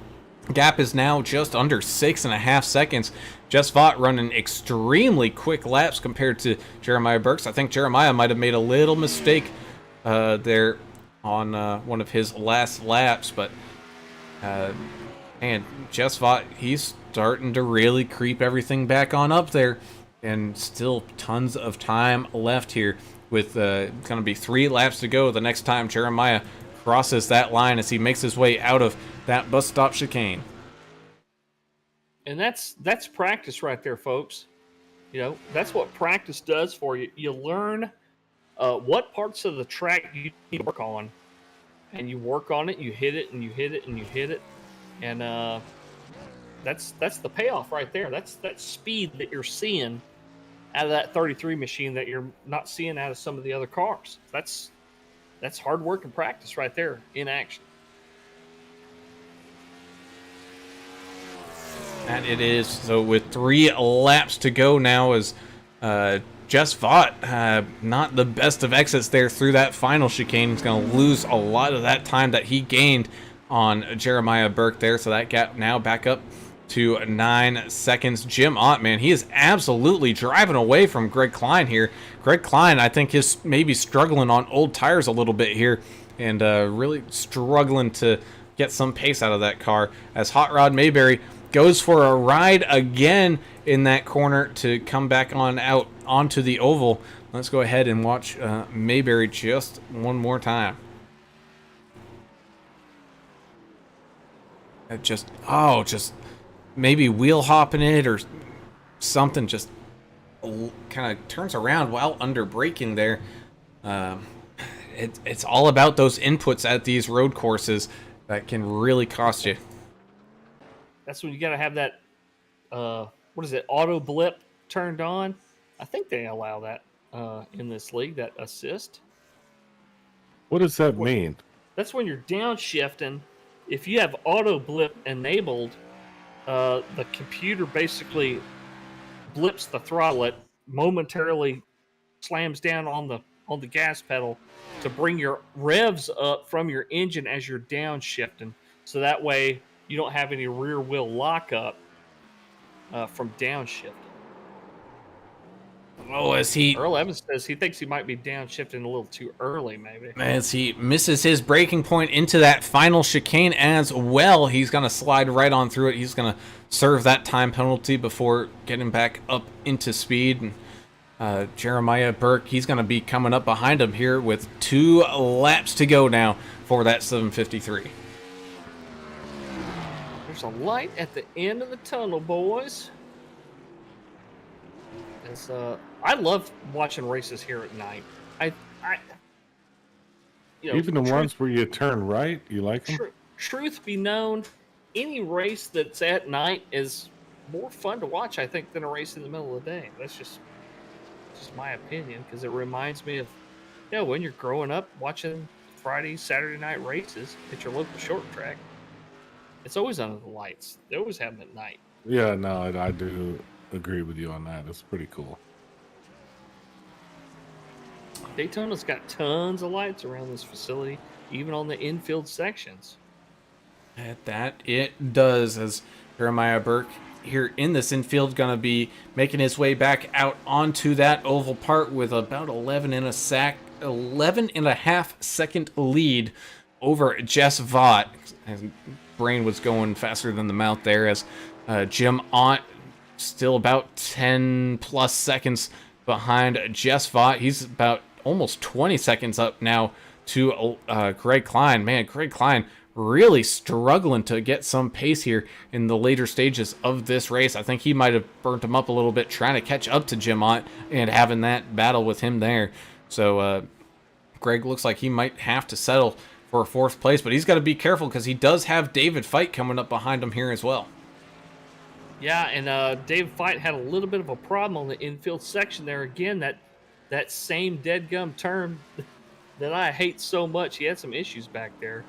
Gap is now just under 6.5 seconds. Just Vaught running extremely quick laps compared to Jeremiah Burke's. I think Jeremiah might have made a little mistake there on one of his last laps, but and Just Vaught, he's starting to really creep everything back on up there, and still tons of time left here with going to be 3 laps to go the next time Jeremiah crosses that line as he makes his way out of that bus stop chicane. And that's practice right there, folks. You know, that's what practice does for you. You learn what parts of the track you need to work on, and you work on it. You hit it, and you hit it, and you hit it, and that's the payoff right there. That's that speed that you're seeing out of that 33 machine that you're not seeing out of some of the other cars. That's hard work and practice right there in action. And it is. So with 3 laps to go now, as Just Vaught, not the best of exits there through that final chicane. He's going to lose a lot of that time that he gained on Jeremiah Burke there. So that gap now back up to 9 seconds. Jim Ott, man, he is absolutely driving away from Greg Klein here. Greg Klein, I think, is maybe struggling on old tires a little bit here, and really struggling to get some pace out of that car, as Hot Rod Mayberry goes for a ride again in that corner to come back on out onto the oval. Let's go ahead and watch Mayberry just one more time. Just maybe wheel hopping it or something, just kind of turns around while under braking there. It's all about those inputs at these road courses that can really cost you. That's when you got to have that, what is it, auto blip turned on. I think they allow that in this league, that assist. What does that mean? That's when you're downshifting. If you have auto blip enabled, the computer basically blips the throttle. It momentarily slams down on the gas pedal to bring your revs up from your engine as you're downshifting. So that way you don't have any rear wheel lockup from downshifting. Oh, as Earl Evans says he thinks he might be downshifting a little too early, maybe. As he misses his braking point into that final chicane as well, he's going to slide right on through it. He's going to serve that time penalty before getting back up into speed. And Jeremiah Burke, he's going to be coming up behind him here with 2 laps to go now for that 753. There's a light at the end of the tunnel, boys. I love watching races here at night. Even the ones where you turn right, you like them? Truth be known, any race that's at night is more fun to watch, I think, than a race in the middle of the day. That's just my opinion, because it reminds me of, when you're growing up watching Friday, Saturday night races at your local short track. It's always under the lights. They always have them at night. Yeah, no, I do agree with you on that. It's pretty cool. Daytona's got tons of lights around this facility, even on the infield sections. That it does, as Jeremiah Burke here in this infield going to be making his way back out onto that oval part with about 11 and a half second lead over Jess Vaught. And brain was going faster than the mouth there, as Jim Ott still about 10 plus seconds behind Jess Vaught. He's about almost 20 seconds up now to Greg Klein. Man, Greg Klein really struggling to get some pace here in the later stages of this race. I think he might have burnt him up a little bit trying to catch up to Jim Ott and having that battle with him there. So Greg looks like he might have to settle for a 4th place, but he's got to be careful because he does have David Fite coming up behind him here as well. Yeah, and David Fite had a little bit of a problem on the infield section there. Again, that same dead gum turn that I hate so much. He had some issues back there,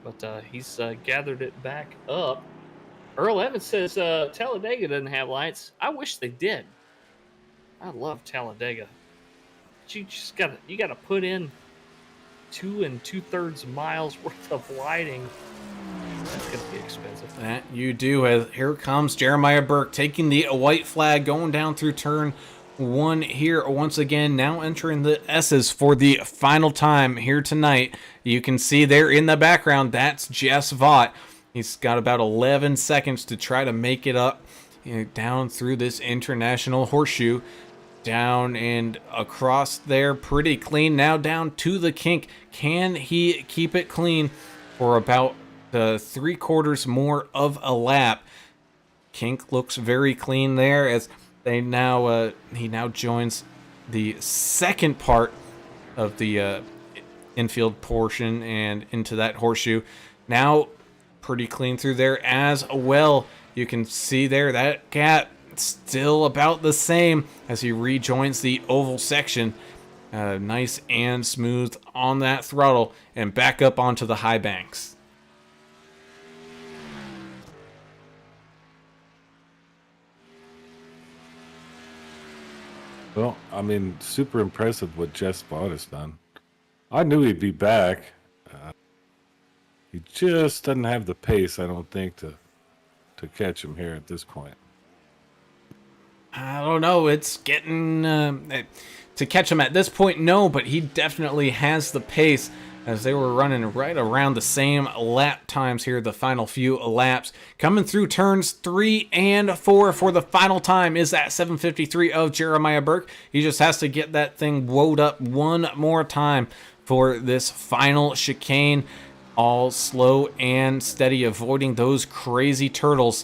but he's gathered it back up. Earl Evans says Talladega doesn't have lights. I wish they did. I love Talladega. But you gotta put in 2 2/3 miles worth of lighting. That's gonna be expensive. That you do. Here comes Jeremiah Burke taking the white flag, going down through turn 1 here once again, now entering the S's for the final time here tonight. You can see there in the background, that's Jess Vaught. He's got about 11 seconds to try to make it up down through this international horseshoe. Down and across there, pretty clean. Now down to the kink. Can he keep it clean for about 3/4 more of a lap? Kink looks very clean there as they now he now joins the second part of the infield portion and into that horseshoe. Now pretty clean through there as well. You can see there that gap still about the same as he rejoins the oval section. Nice and smooth on that throttle and back up onto the high banks. Well, I mean, super impressive what Jess Vaught has done. I knew he'd be back. He just doesn't have the pace, I don't think, to catch him here at this point. I don't know. It's getting to catch him at this point, no, but he definitely has the pace as they were running right around the same lap times here, the final few laps. Coming through turns 3 and 4 for the final time is that 7:53 of Jeremiah Burke. He just has to get that thing woed up one more time for this final chicane. All slow and steady, avoiding those crazy turtles.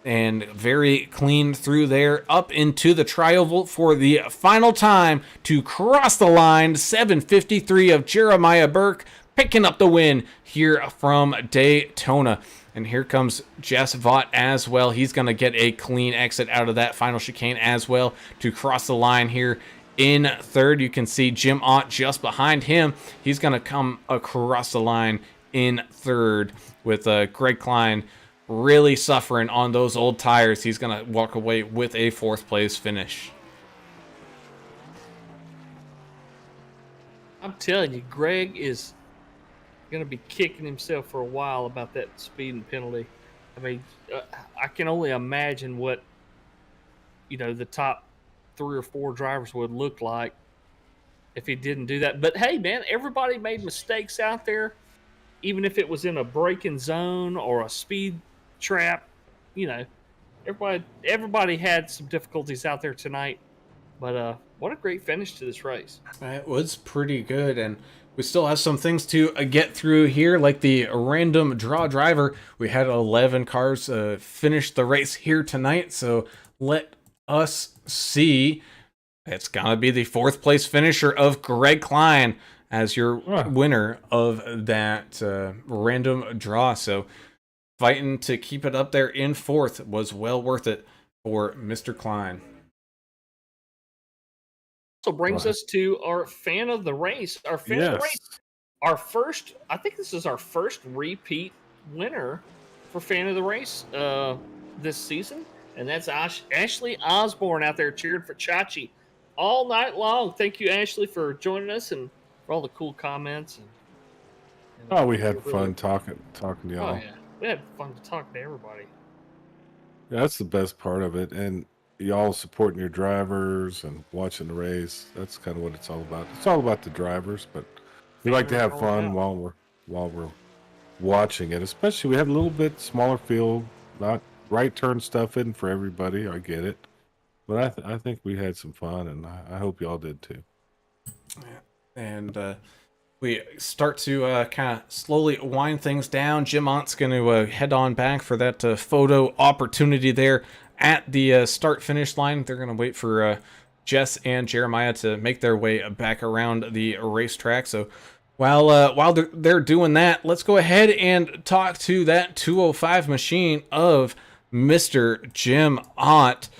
And very clean through there, up into the trioval for the final time to cross the line. 7:53 of Jeremiah Burke picking up the win here from Daytona. And here comes Jess Vaught as well. He's going to get a clean exit out of that final chicane as well to cross the line here in third. You can see Jim Ott just behind him. He's going to come across the line in third with Greg Klein really suffering on those old tires. He's going to walk away with a 4th place finish. I'm telling you, Greg is going to be kicking himself for a while about that speeding penalty. I mean, I can only imagine what, the top 3 or 4 drivers would look like if he didn't do that. But hey, man, everybody made mistakes out there, even if it was in a braking zone or a speed trap. Everybody had some difficulties out there tonight, but what a great finish to this race. It was pretty good, and we still have some things to get through here, like the random draw driver. We had 11 cars finish the race here tonight, so let us see. It's gonna be the 4th place finisher of Greg Klein as your winner of that random draw. So fighting to keep it up there in 4th was well worth it for Mr. Klein. So brings us to our fan of the race. Our fan of the race. Our first, I think this is our first repeat winner for fan of the race this season. And that's Ashley Osborne out there cheering for Chachi all night long. Thank you, Ashley, for joining us and for all the cool comments. And We had fun talking to y'all. Oh, yeah. We had fun to talk to everybody. Yeah, that's the best part of it. And y'all supporting your drivers and watching the race. That's kind of what it's all about. It's all about the drivers, but we like to have fun while we're watching it. Especially we have a little bit smaller field, not right turn stuff in for everybody. I get it. But I think we had some fun, and I hope y'all did too. And We start to kind of slowly wind things down. Jim Ott's going to head on back for that photo opportunity there at the start finish line. They're going to wait for Jess and Jeremiah to make their way back around the racetrack. So while they're doing that, let's go ahead and talk to that 205 machine of Mr. Jim Ott,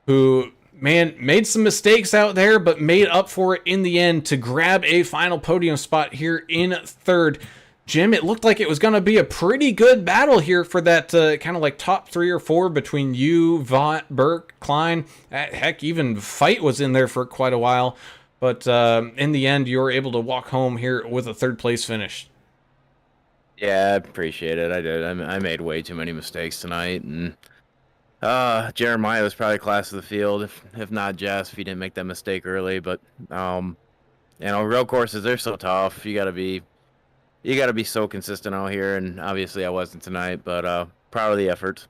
who, man, made some mistakes out there, but made up for it in the end to grab a final podium spot here in third. Jim, it looked like it was going to be a pretty good battle here for that kind of like top 3 or 4 between you, Vaught, Burke, Klein. Heck, even Fight was in there for quite a while. But in the end, you were able to walk home here with a 3rd place finish. Yeah, I appreciate it. I did. I made way too many mistakes tonight, and Jeremiah was probably class of the field, if not Jess, if he didn't make that mistake early. But road courses, they're so tough. You gotta be so consistent out here, and obviously I wasn't tonight, but proud of the effort.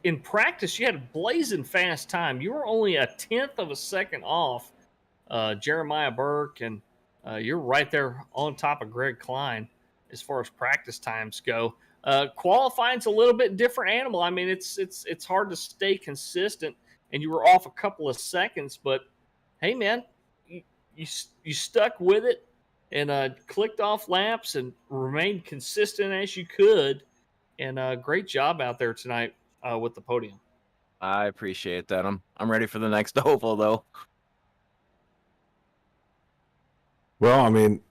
In practice, you had a blazing fast time. You were only a 1/10 of a second off Jeremiah Burke, and you're right there on top of Greg Klein as far as practice times go. Qualifying's a little bit different animal. I mean, it's hard to stay consistent, and you were off a couple of seconds, but hey, man, you stuck with it and clicked off laps and remained consistent as you could. And great job out there tonight with the podium. I appreciate that. I'm ready for the next oval, though. Well, I mean,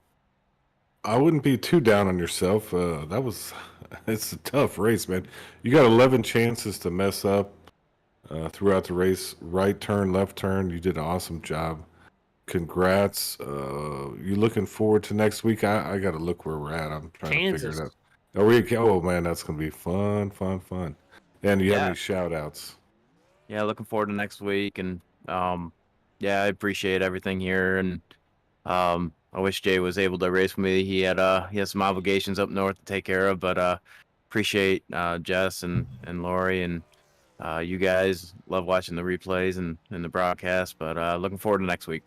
I wouldn't be too down on yourself. It's a tough race, man. You got 11 chances to mess up throughout the race. Right turn, left turn. You did an awesome job. Congrats. You looking forward to next week? I got to look where we're at. I'm trying Kansas. to figure it out. Oh, man, that's going to be fun. And you have any shout outs? Yeah, looking forward to next week, and I appreciate everything here, and I wish Jay was able to race with me. He had some obligations up north to take care of, but appreciate Jess and Lori and you guys. Love watching the replays and the broadcast, but looking forward to next week.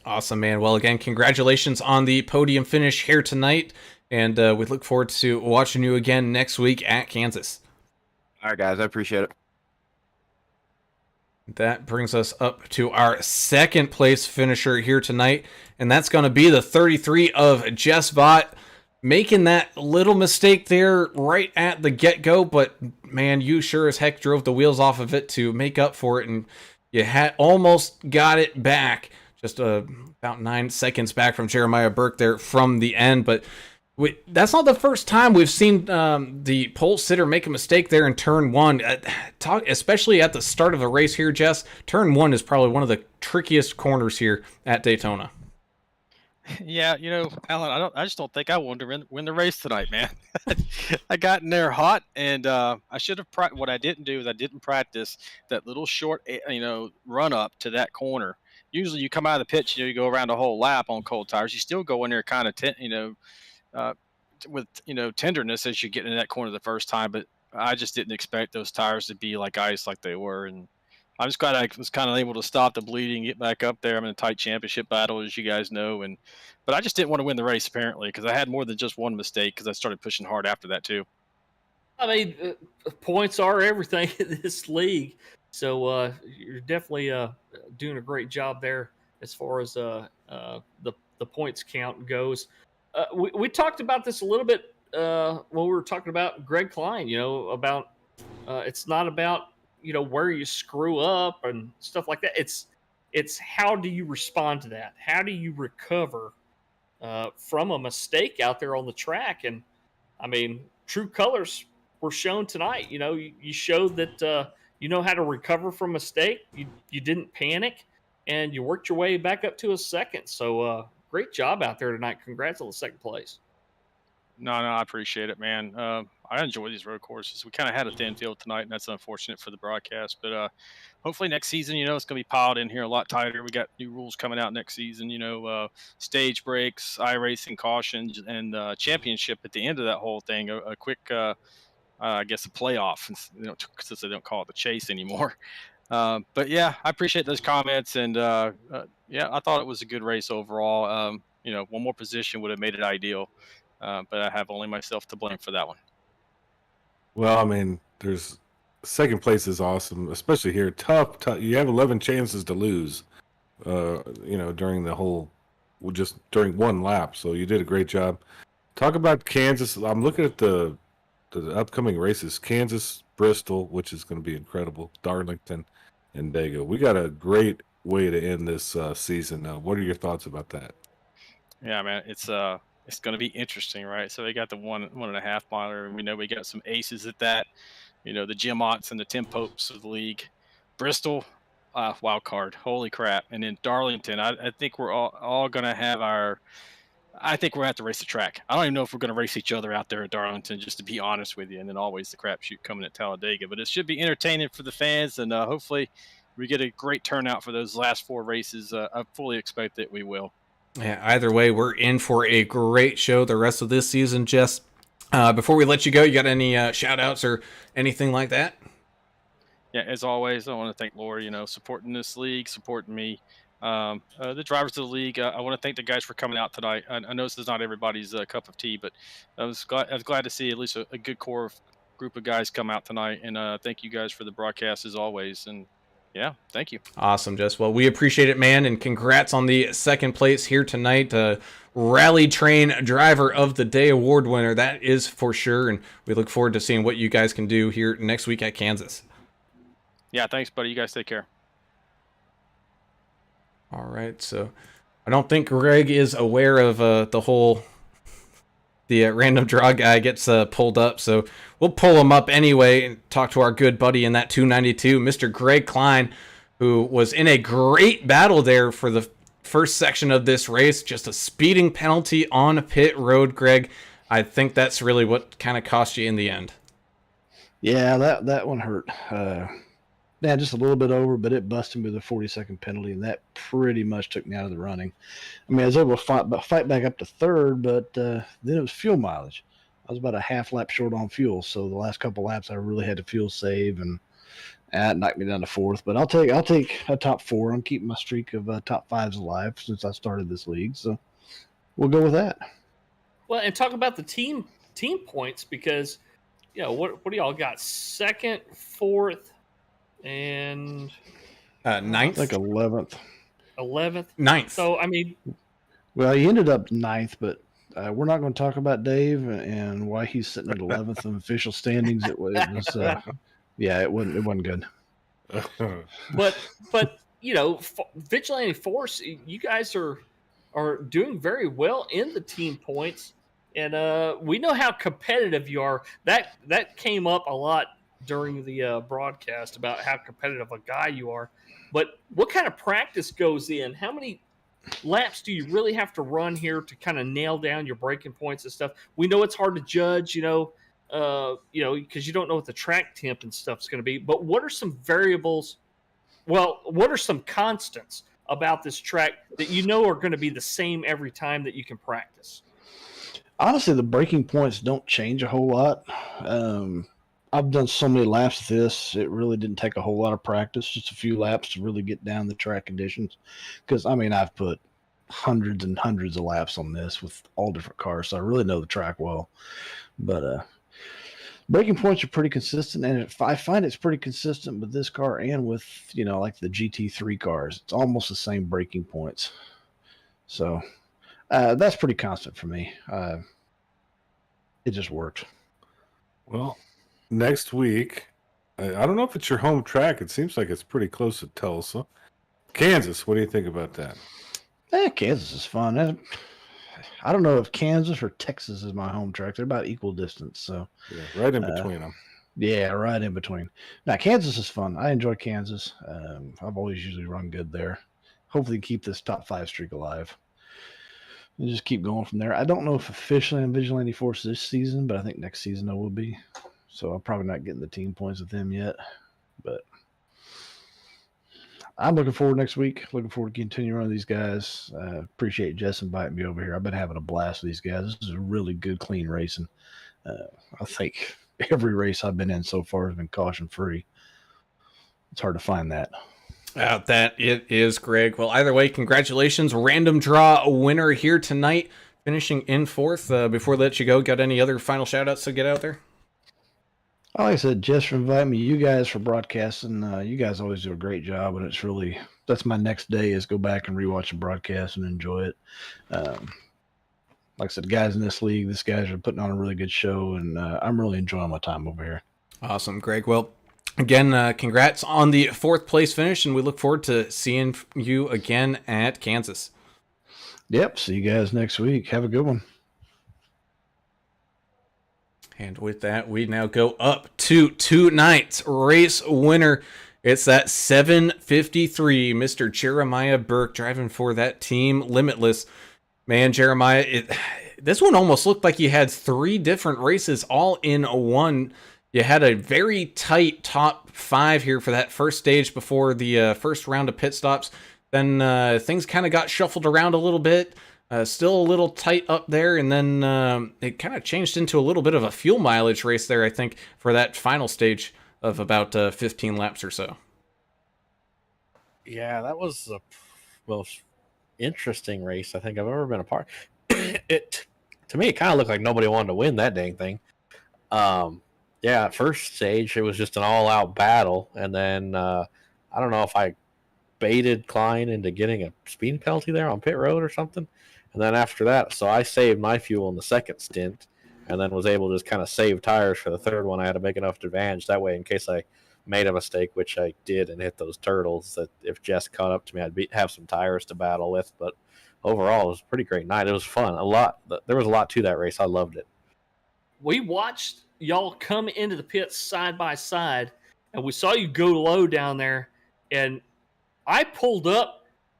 Awesome, man. Well, again, congratulations on the podium finish here tonight, and we look forward to watching you again next week at Kansas. All right, guys, I appreciate it. That brings us up to our 2nd place finisher here tonight, and that's going to be the 33 of Jess Vaught, making that little mistake there right at the get-go, but man, you sure as heck drove the wheels off of it to make up for it, and you had almost got it back, just about 9 seconds back from Jeremiah Burke there from the end, but that's not the first time we've seen the pole sitter make a mistake there in turn 1. Especially at the start of the race here, Jess. Turn 1 is probably one of the trickiest corners here at Daytona. Yeah, Alan, I just don't think I wanted to win the race tonight, man. I got in there hot, and I should have. What I didn't do is I didn't practice that little short, run up to that corner. Usually, you come out of the pit, you go around a whole lap on cold tires. You still go in there kind of, with tenderness as you get into that corner the first time, but I just didn't expect those tires to be like ice like they were, and I'm just glad I was kind of able to stop the bleeding, get back up there. I'm in a tight championship battle, as you guys know, but I just didn't want to win the race apparently because I had more than just one mistake because I started pushing hard after that too. I mean, points are everything in this league, so you're definitely doing a great job there as far as the points count goes. We talked about this a little bit when we were talking about Greg Klein, about it's not about, where you screw up and stuff like that. It's how do you respond to that? How do you recover from a mistake out there on the track? And I mean, true colors were shown tonight. You showed that you know how to recover from a mistake. You didn't panic, and you worked your way back up to a second. So great job out there tonight. Congrats on the 2nd place. No, I appreciate it, man. I enjoy these road courses. We kind of had a thin field tonight, and that's unfortunate for the broadcast. But hopefully next season, it's going to be piled in here a lot tighter. We got new rules coming out next season, stage breaks, iRacing cautions, and championship at the end of that whole thing. A quick, I guess, a playoff, since they don't call it the chase anymore. But yeah, I appreciate those comments, and yeah, I thought it was a good race overall. One more position would have made it ideal, but I have only myself to blame for that one. Well, I mean, there's second place is awesome, especially here. Tough. You have 11 chances to lose. During the whole, just during one lap. So you did a great job. Talk about Kansas. I'm looking at the upcoming races: Kansas, Bristol, which is going to be incredible, Darlington, and Dago. We got a great way to end this season. What are your thoughts about that? Yeah, man, it's going to be interesting, right? So we got the 1.5 miler, and we know we got some aces at that. The Jim Otts and the Tim Popes of the league. Bristol, wild card. Holy crap! And then Darlington, I think we're all going to have our. I think we're going to have to race the track. I don't even know if we're going to race each other out there at Darlington, just to be honest with you. And then always the crapshoot coming at Talladega. But it should be entertaining for the fans, and hopefully we get a great turnout for those last 4 races. I fully expect that we will. Yeah, either way, we're in for a great show the rest of this season, Jess. Before we let you go, you got any shout-outs or anything like that? Yeah, as always, I want to thank Laura, supporting this league, supporting me. The drivers of the league, I want to thank the guys for coming out tonight. I know this is not everybody's cup of tea, but I was glad to see at least a good group of guys come out tonight. And thank you guys for the broadcast as always. And yeah, thank you. Awesome, Jess. Well, we appreciate it, man, and congrats on the second place here tonight. Rally Train Driver of the Day award winner, that is for sure, and we look forward to seeing what you guys can do here next week at Kansas. Yeah, thanks, buddy. You guys take care. All right, so I don't think Greg is aware of the random draw guy gets pulled up, so we'll pull him up anyway and talk to our good buddy in that 292, Mr. Greg Klein, who was in a great battle there for the first section of this race. Just a speeding penalty on pit road, Greg. I think that's really what kind of cost you in the end. Yeah, that one hurt. Yeah, just a little bit over, but it busted me with a 40-second penalty, and that pretty much took me out of the running. I mean, I was able to fight back up to third, but then it was fuel mileage. I was about a half lap short on fuel, so the last couple laps I really had to fuel save, and that knocked me down to fourth. But I'll take a top 4. I'm keeping my streak of top 5s alive since I started this league, so we'll go with that. Well, and talk about the team points, because what do y'all got? Second, fourth, and Ninth? Like 11th. 11th. Ninth. So, I mean... Well, he ended up 9th, but we're not going to talk about Dave and why he's sitting at 11th in official standings. It was yeah, it wasn't good. But Vigilante Force, you guys are doing very well in the team points, and we know how competitive you are. That came up a lot during the broadcast about how competitive a guy you are. But what kind of practice goes in? How many laps do you really have to run here to kind of nail down your braking points and stuff? We know it's hard to judge, because you don't know what the track temp and stuff is going to be. But what are some variables? Well, what are some constants about this track that are going to be the same every time that you can practice? Honestly, the braking points don't change a whole lot. I've done so many laps of this, it really didn't take a whole lot of practice, just a few laps to really get down the track conditions. Because, I mean, I've put hundreds and hundreds of laps on this with all different cars, so I really know the track well. But braking points are pretty consistent, and I find it's pretty consistent with this car and with, like the GT3 cars. It's almost the same braking points. So that's pretty constant for me. It just works. Well, next week, I don't know if it's your home track. It seems like it's pretty close to Tulsa. Kansas, what do you think about that? Kansas is fun. I don't know if Kansas or Texas is my home track. They're about equal distance. So yeah, right in between them. Yeah, right in between. Now, Kansas is fun. I enjoy Kansas. I've always usually run good there. Hopefully keep this top 5 streak alive. And just keep going from there. I don't know if officially I'm Vigilante Force this season, but I think next season I will be. So I'm probably not getting the team points with them yet. But I'm looking forward next week. Looking forward to continuing running these guys. Appreciate Jess inviting me over here. I've been having a blast with these guys. This is a really good, clean racing. I think every race I've been in so far has been caution-free. It's hard to find that. That it is, Greg. Well, either way, congratulations. Random draw winner here tonight, finishing in fourth. Before I let you go, got any other final shout-outs to get out there? Like I said, Jess for inviting me, you guys for broadcasting. You guys always do a great job, and it's really, that's my next day is go back and rewatch the broadcast and enjoy it. Like I said, guys in this league, these guys are putting on a really good show, and I'm really enjoying my time over here. Awesome, Greg. Well, again, congrats on the fourth place finish, and we look forward to seeing you again at Kansas. Yep. See you guys next week. Have a good one. And with that, we now go up to tonight's race winner. It's that 753, Mr. Jeremiah Burke, driving for that team Limitless. Man, Jeremiah, this one almost looked like you had 3 different races all in one. You had a very tight top 5 here for that first stage before the first round of pit stops. Then things kind of got shuffled around a little bit. Still a little tight up there, and then it kind of changed into a little bit of a fuel mileage race there, I think, for that final stage of about 15 laps or so. Yeah, that was the most interesting race I think I've ever been a part. To me, it kind of looked like nobody wanted to win that dang thing. Yeah, at first stage, it was just an all-out battle, and then I don't know if I baited Klein into getting a speed penalty there on pit road or something. And then after that, so I saved my fuel in the second stint and then was able to just kind of save tires for the third one. I had a big enough advantage that way in case I made a mistake, which I did, and hit those turtles, that if Jess caught up to me, I'd have some tires to battle with. But overall, it was a pretty great night. It was fun. There was a lot to that race. I loved it. We watched y'all come into the pits side by side, and we saw you go low down there, and I pulled up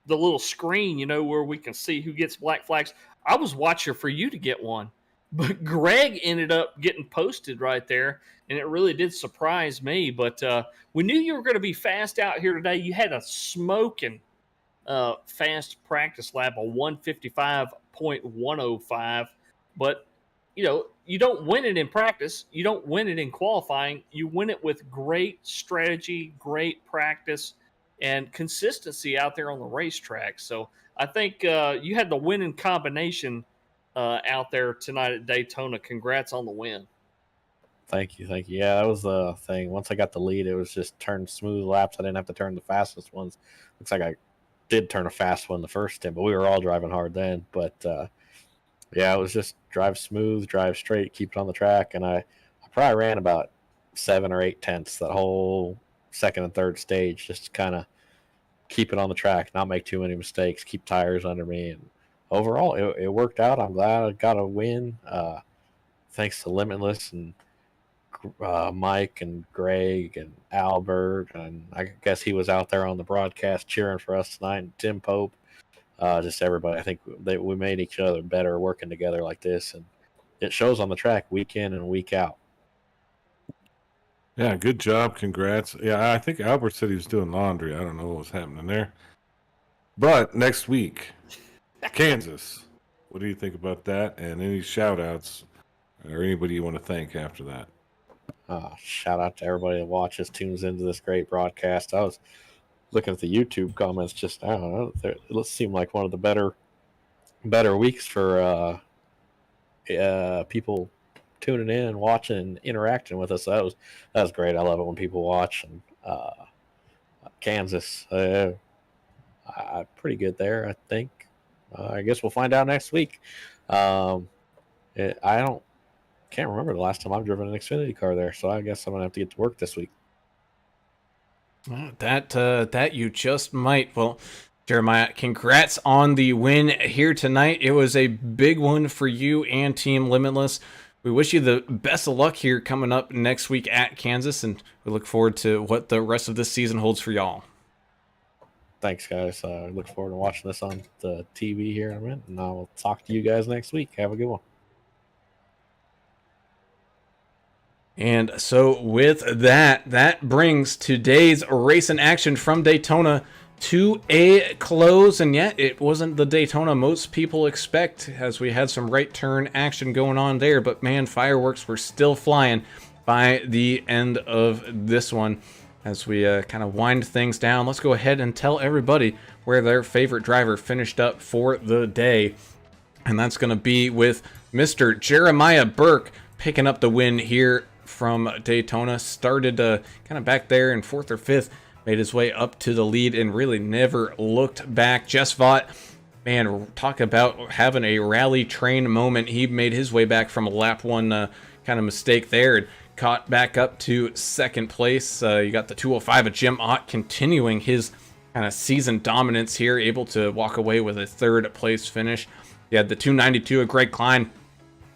the little screen, you know, where we can see who gets black flags. I was watching for you to get one, but Greg ended up getting posted right there, and it really did surprise me. But we knew you were going to be fast out here today. You had a smoking fast practice lap, a 155.105, but you know, you don't win it in practice. You don't win it in qualifying. You win it with great strategy, great practice, and consistency out there on the racetrack. So I think you had the winning combination out there tonight at Daytona. Congrats on the win. Thank you. Yeah, that was the thing. Once I got the lead, it was just turn smooth laps. I didn't have to turn the fastest ones. Looks like I did turn a fast one the first stint, but we were all driving hard then. But yeah, it was just drive smooth, drive straight, keep it on the track. And I probably ran about 7 or 8 tenths that whole second and third stage, just to kind of keep it on the track, not make too many mistakes, keep tires under me. And overall, it worked out. I'm glad I got a win. Thanks to Limitless and Mike and Greg and Albert. And I guess he was out there on the broadcast cheering for us tonight. And Tim Pope. Just everybody. I think we made each other better working together like this, and it shows on the track week in and week out. Yeah, good job. Congrats. Yeah, I think Albert said he was doing laundry. I don't know what was happening there. But next week, Kansas. What do you think about that? And any shout-outs or anybody you want to thank after that? Shout out to everybody that watches, tunes into this great broadcast. I was looking at the YouTube comments, just I don't know, it seemed like one of the better weeks for people tuning in and watching and interacting with us. That was great. I love it when people watch. And Kansas, pretty good there, I think. I guess we'll find out next week. I can't remember the last time I've driven an Xfinity car there, so I guess I'm gonna have to get to work this week. That you just might. Well, Jeremiah, congrats on the win here tonight. It was a big one for you and Team Limitless. We wish you the best of luck here coming up next week at Kansas, and we look forward to what the rest of this season holds for y'all. Thanks, guys. I look forward to watching this on the TV here in a minute, and I'll talk to you guys next week. Have a good one. And so with that brings today's race in action from Daytona to a close. And yet it wasn't the Daytona most people expect, as we had some right turn action going on there. But man, fireworks were still flying by the end of this one. as we kind of wind things down, let's go ahead and tell everybody where their favorite driver finished up for the day. And that's going to be with Mr. Jeremiah Burke picking up the win here from Daytona. Started kind of back there in 4th or 5th, made his way up to the lead and really never looked back. Jess Vaught, man, talk about having a rally train moment. He made his way back from a lap 1 kind of mistake there and caught back up to 2nd place. You got the 205 of Jim Ott continuing his kind of season dominance here, able to walk away with a 3rd place finish. You had the 292 of Greg Klein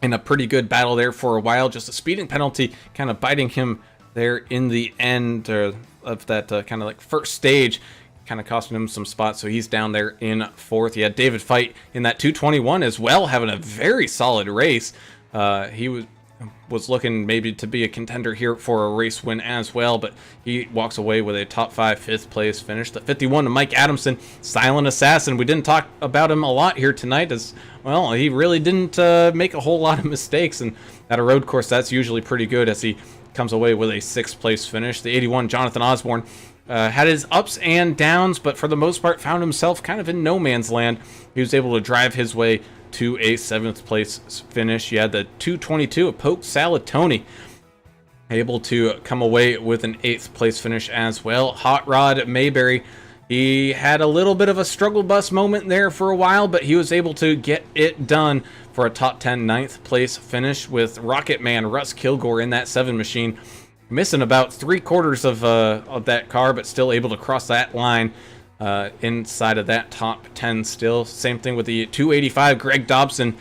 in a pretty good battle there for a while. Just a speeding penalty kind of biting him there in the end of that kind of like first stage, kind of costing him some spots. So he's down there in 4th. You had David Fight in that 221 as well, having a very solid race. He was looking maybe to be a contender here for a race win as well, but he walks away with a top 5 5th place finish. The 51 to Mike Adamson, silent assassin. We didn't talk about him a lot here tonight, as well, he really didn't make a whole lot of mistakes, and at a road course that's usually pretty good, as he comes away with a 6th place finish. The 81 Jonathan Osborne had his ups and downs, but for the most part found himself kind of in no man's land. He was able to drive his way to a 7th place finish. You had the 222 of Pope Salatoni, able to come away with an 8th place finish as well. Hot Rod Mayberry, he had a little bit of a struggle bus moment there for a while, but he was able to get it done for a top 10 9th place finish, with Rocket Man Russ Kilgore in that 7 machine, missing about 3/4 of that car, but still able to cross that line inside of that top 10 still. Same thing with the 285 Greg Dobson.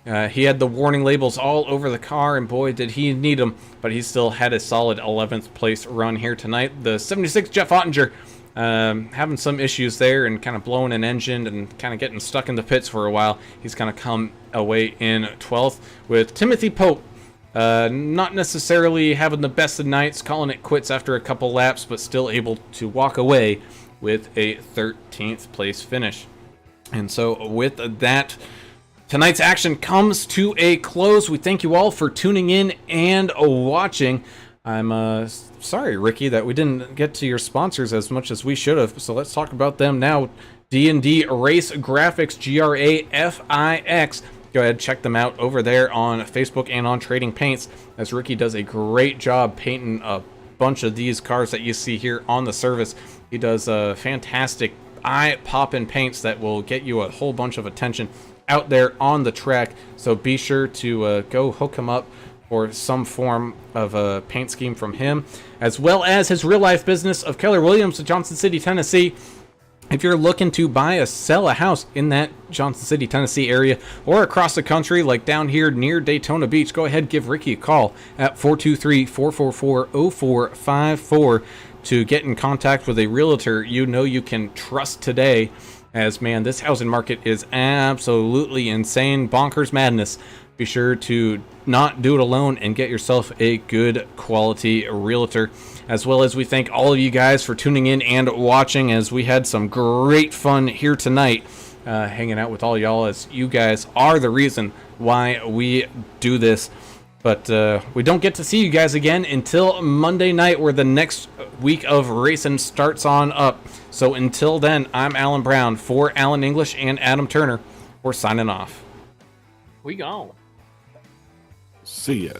He had the warning labels all over the car, and boy did he need them, but he still had a solid 11th place run here tonight. The 76 Jeff Ottinger, having some issues there and kind of blowing an engine and kind of getting stuck in the pits for a while. He's going to come away in 12th. With Timothy Pope, not necessarily having the best of nights, calling it quits after a couple laps, but still able to walk away with a 13th place finish. And so with that, tonight's action comes to a close. We thank you all for tuning in and watching. I'm sorry, Ricky, that we didn't get to your sponsors as much as we should have. So let's talk about them now. D&D Race Grafix, Grafix. Go ahead, check them out over there on Facebook and on Trading Paints, as Ricky does a great job painting a bunch of these cars that you see here on the service. He does fantastic eye-popping paints that will get you a whole bunch of attention out there on the track. So be sure to go hook him up for some form of a paint scheme from him, as well as his real-life business of Keller Williams of Johnson City, Tennessee. If you're looking to buy or sell a house in that Johnson City, Tennessee area, or across the country, like down here near Daytona Beach, go ahead, give Ricky a call at 423-444-0454 to get in contact with a realtor you know you can trust today. As, man, this housing market is absolutely insane, bonkers madness. Be sure to not do it alone and get yourself a good quality realtor. As well as we thank all of you guys for tuning in and watching, as we had some great fun here tonight hanging out with all y'all, as you guys are the reason why we do this. But we don't get to see you guys again until Monday night, where the next week of racing starts on up. So until then, I'm Alan Brown for Alan English and Adam Turner. We're signing off. We gone. See ya.